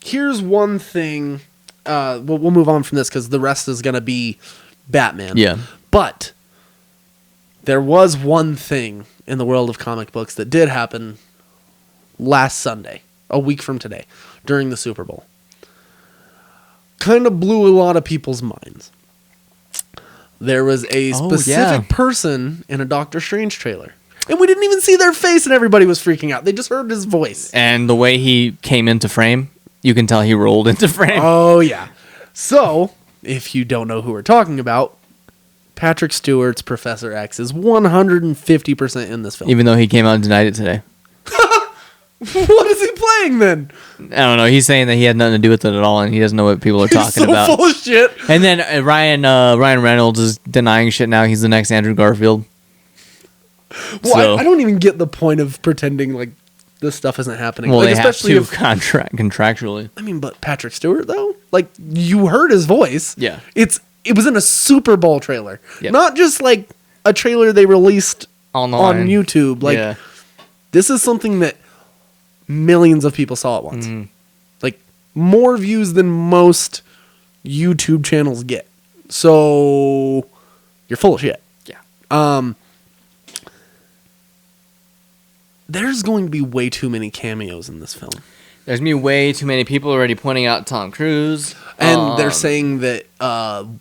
Here's one thing. We'll move on from this because the rest is gonna be Batman. Yeah. But there was one thing in the world of comic books that did happen last Sunday, a week from today, during the Super Bowl. Kind of blew a lot of people's minds. There was a specific person in a Doctor Strange trailer. And we didn't even see their face and everybody was freaking out. They just heard his voice. And the way he came into frame, you can tell he rolled into frame. Oh, yeah. So, if you don't know who we're talking about, Patrick Stewart's Professor X is 150% in this film. Even though he came out and denied it today. What is he playing then? I don't know. He's saying that he had nothing to do with it at all, and he doesn't know what people are talking He's so about. full of shit. And then Ryan Reynolds is denying shit now. He's the next Andrew Garfield. Well, So- I don't even get the point of pretending like this stuff isn't happening. Well, like, they have especially to if, contractually. I mean, but Patrick Stewart though, like you heard his voice. Yeah. it was in a Super Bowl trailer, Yep. not just like a trailer they released Online. on YouTube. Like yeah. this is something that millions of people saw at once. Like more views than most YouTube channels get. So you're full of shit. Yeah. There's going to be way too many cameos in this film. There's me way too many people already pointing out Tom Cruise. And they're saying that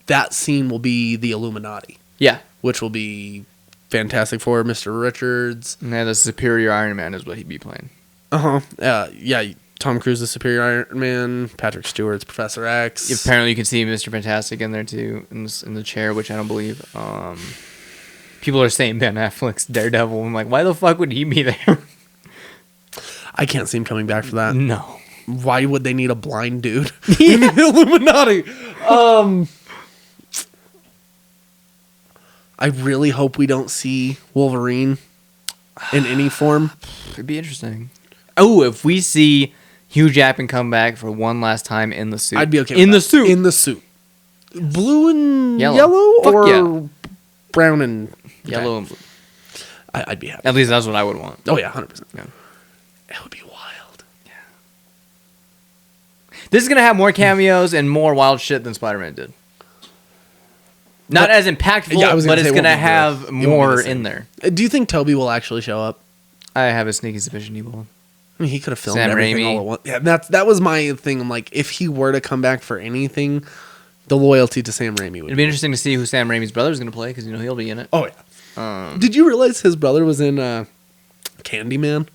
that scene will be the Illuminati, Yeah. which will be Fantastic Four, Mr. Richards. Yeah, the Superior Iron Man is what he'd be playing. Yeah, Tom Cruise is Superior Iron Man. Patrick Stewart's Professor X. Apparently, you can see Mr. Fantastic in there too, in the chair, which I don't believe. People are saying Ben Affleck's Daredevil. I'm like, why the fuck would he be there? I can't see him coming back for that. No. Why would they need a blind dude in the Illuminati? I really hope we don't see Wolverine in any form. It'd be interesting. Oh, if we see Hugh Jackman come back for one last time in the suit. I'd be okay in with the that. suit. In the suit. Blue and Yellow. yellow Fuck or yeah. brown and Yellow and blue. I'd be happy. At least that's what I would want. Oh yeah, 100%. Yeah. It would be wild. This is gonna have more cameos and more wild shit than Spider-Man did. Not as impactful, Yeah, I was but gonna say it's it won't gonna be have good. It won't be more the same. in there. Do you think Toby will actually show up? I have a sneaky suspicion he will. I mean, he could have filmed Sam everything Raimi. all at once. Yeah, that was my thing. I'm like, if he were to come back for anything, the loyalty to Sam Raimi would It'd be interesting to see who Sam Raimi's brother is gonna play because he'll be in it. Oh yeah. Did you realize his brother was in Candyman?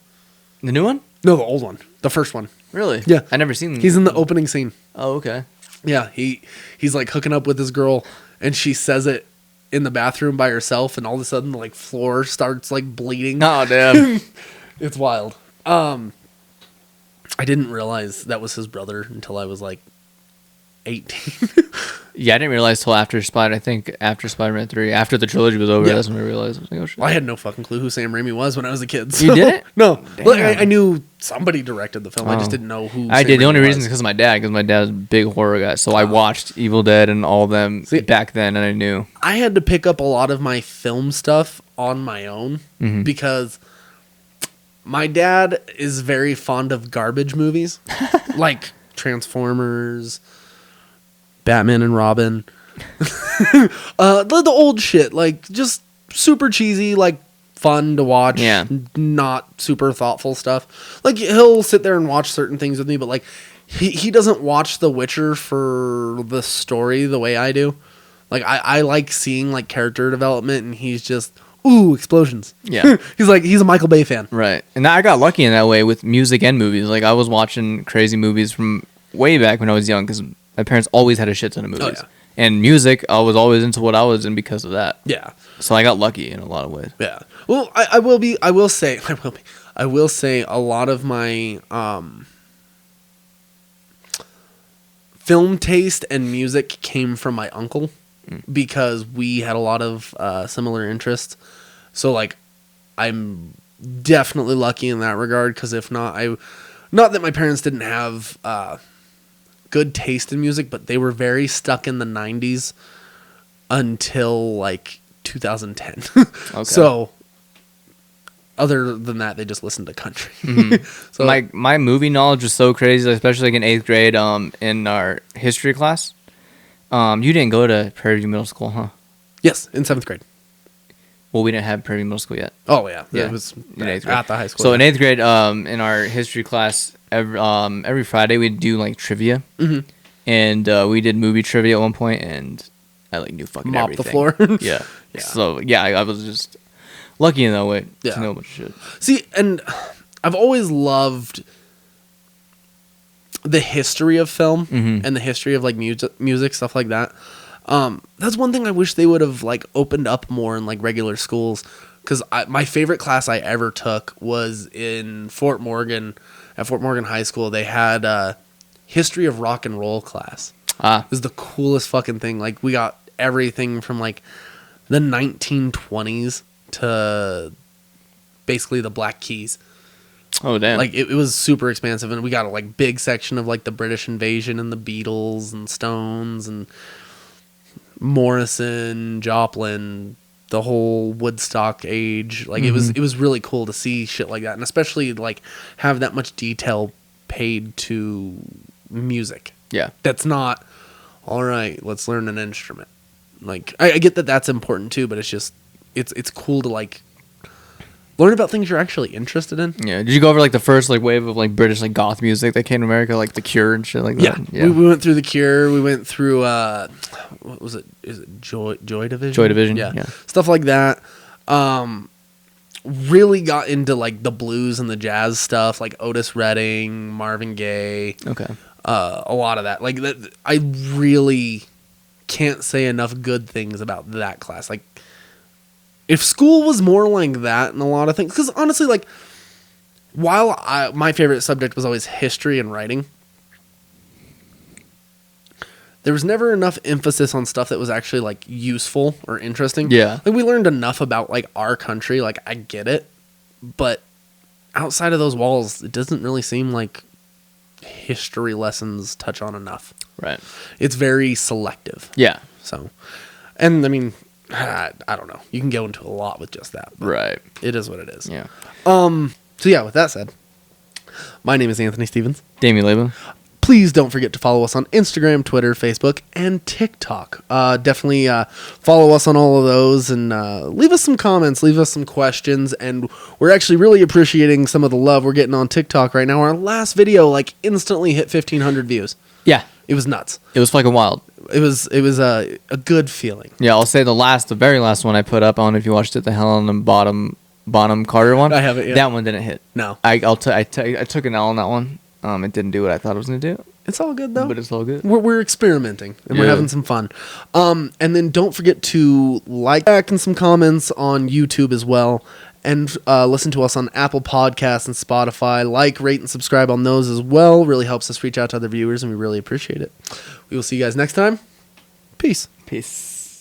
The new one? No, the old one, the first one. Really? Yeah. I never seen. He's in the opening scene. Oh, okay. Yeah, he's like hooking up with this girl, and she says it in the bathroom by herself, and all of a sudden the like floor starts like bleeding. Oh damn. It's wild. I didn't realize that was his brother until I was like 18. Yeah, I didn't realize till after Spider-Man 3, after the trilogy was over, Yeah. that's when I realized. I was like, oh shit. Well, I had no fucking clue who Sam Raimi was when I was a kid. You didn't? No. Well, Damn. I knew somebody directed the film. I just Oh. didn't know who. I Sam did. The Raimi only reason was. is because of my dad, because my dad's a big horror guy. So I watched Evil Dead and all of them See- back then, and I knew. I had to pick up a lot of my film stuff on my own Mm-hmm. because my dad is very fond of garbage movies, like Transformers, Batman and Robin, the old shit, like just super cheesy, like fun to watch, Yeah. not super thoughtful stuff. Like he'll sit there and watch certain things with me, but like he doesn't watch The Witcher for the story the way I do. Like I like seeing like character development, and he's just ooh explosions. Yeah. he's a Michael Bay fan. Right. And I got lucky in that way with music and movies. Like, I was watching crazy movies from way back when I was young because my parents always had a shit ton of movies. yeah. And music, I was always into what I was in because of that. Yeah. So I got lucky in a lot of ways. Yeah. Well, I will say a lot of my film taste and music came from my uncle because we had a lot of similar interests. So like I'm definitely lucky in that regard, because if not, not that my parents didn't have good taste in music, but they were very stuck in the 90s until like 2010. Okay. So other than that, they just listened to country. So My movie knowledge was so crazy, especially like in 8th grade in our history class. You didn't go to Prairie View Middle School, huh? yes, in 7th grade. Well, we didn't have Prairie View Middle School yet. Oh yeah, Yeah, it was in 8th grade. at the high school. So in 8th grade, in our history class, every Friday we'd do like trivia, and we did movie trivia at one point, and I like knew fucking Mop the everything. floor. Yeah. Yeah. So yeah, I was just lucky in that way Yeah. to know a bunch of shit. See, and I've always loved the history of film and the history of like music, stuff like that. That's one thing I wish they would have like opened up more in like regular schools, because my favorite class I ever took was in Fort Morgan. At Fort Morgan High School, they had a history of rock and roll class. It was the coolest fucking thing. Like, we got everything from like the 1920s to basically the Black Keys. Oh damn! Like it was super expansive, and we got a like big section of like the British invasion and the Beatles and Stones and Morrison, Joplin, the whole Woodstock age. Like it was really cool to see shit like that, and especially like have that much detail paid to music. yeah, That's not all right. Let's learn an instrument. Like I get that that's important too, but it's just it's cool to like learn about things you're actually interested in. Yeah. Did you go over like the first like wave of like British like goth music that came to America, like The Cure and shit like that? Yeah. We went through The Cure. We went through what was it? Is it Joy Division? Joy Division. Yeah. Yeah. Stuff like that. Really got into like the blues and the jazz stuff, like Otis Redding, Marvin Gaye. Okay. A lot of that. Like that, I really can't say enough good things about that class. Like, if school was more like that and a lot of things, because honestly, like, while my favorite subject was always history and writing, there was never enough emphasis on stuff that was actually like useful or interesting. Yeah. Like, we learned enough about like our country. Like, I get it, but outside of those walls, it doesn't really seem like history lessons touch on enough. Right. It's very selective. Yeah. So, and I mean, I don't know. You can go into a lot with just that. But Right. it is what it is. Yeah. So yeah, with that said, my name is Anthony Stevens. Damian Laban. Please don't forget to follow us on Instagram, Twitter, Facebook, and TikTok. Definitely follow us on all of those and leave us some comments, leave us some questions. And we're actually really appreciating some of the love we're getting on TikTok right now. Our last video like instantly hit 1,500 views. Yeah. It was nuts. It was fucking wild. It was a good feeling. Yeah, I'll say the very last one I put up, I don't know if you watched it, the Hell on the Bottom Carter one. I haven't yet. That one didn't hit. No. I took an L on that one. It didn't do what I thought it was gonna do, It's all good though. but it's all good. We're experimenting and we're Yeah. having some fun. And then don't forget to like back and some comments on YouTube as well. And listen to us on Apple Podcasts and Spotify. Like, rate, and subscribe on those as well. Really helps us reach out to other viewers, and we really appreciate it. We will see you guys next time. Peace. Peace.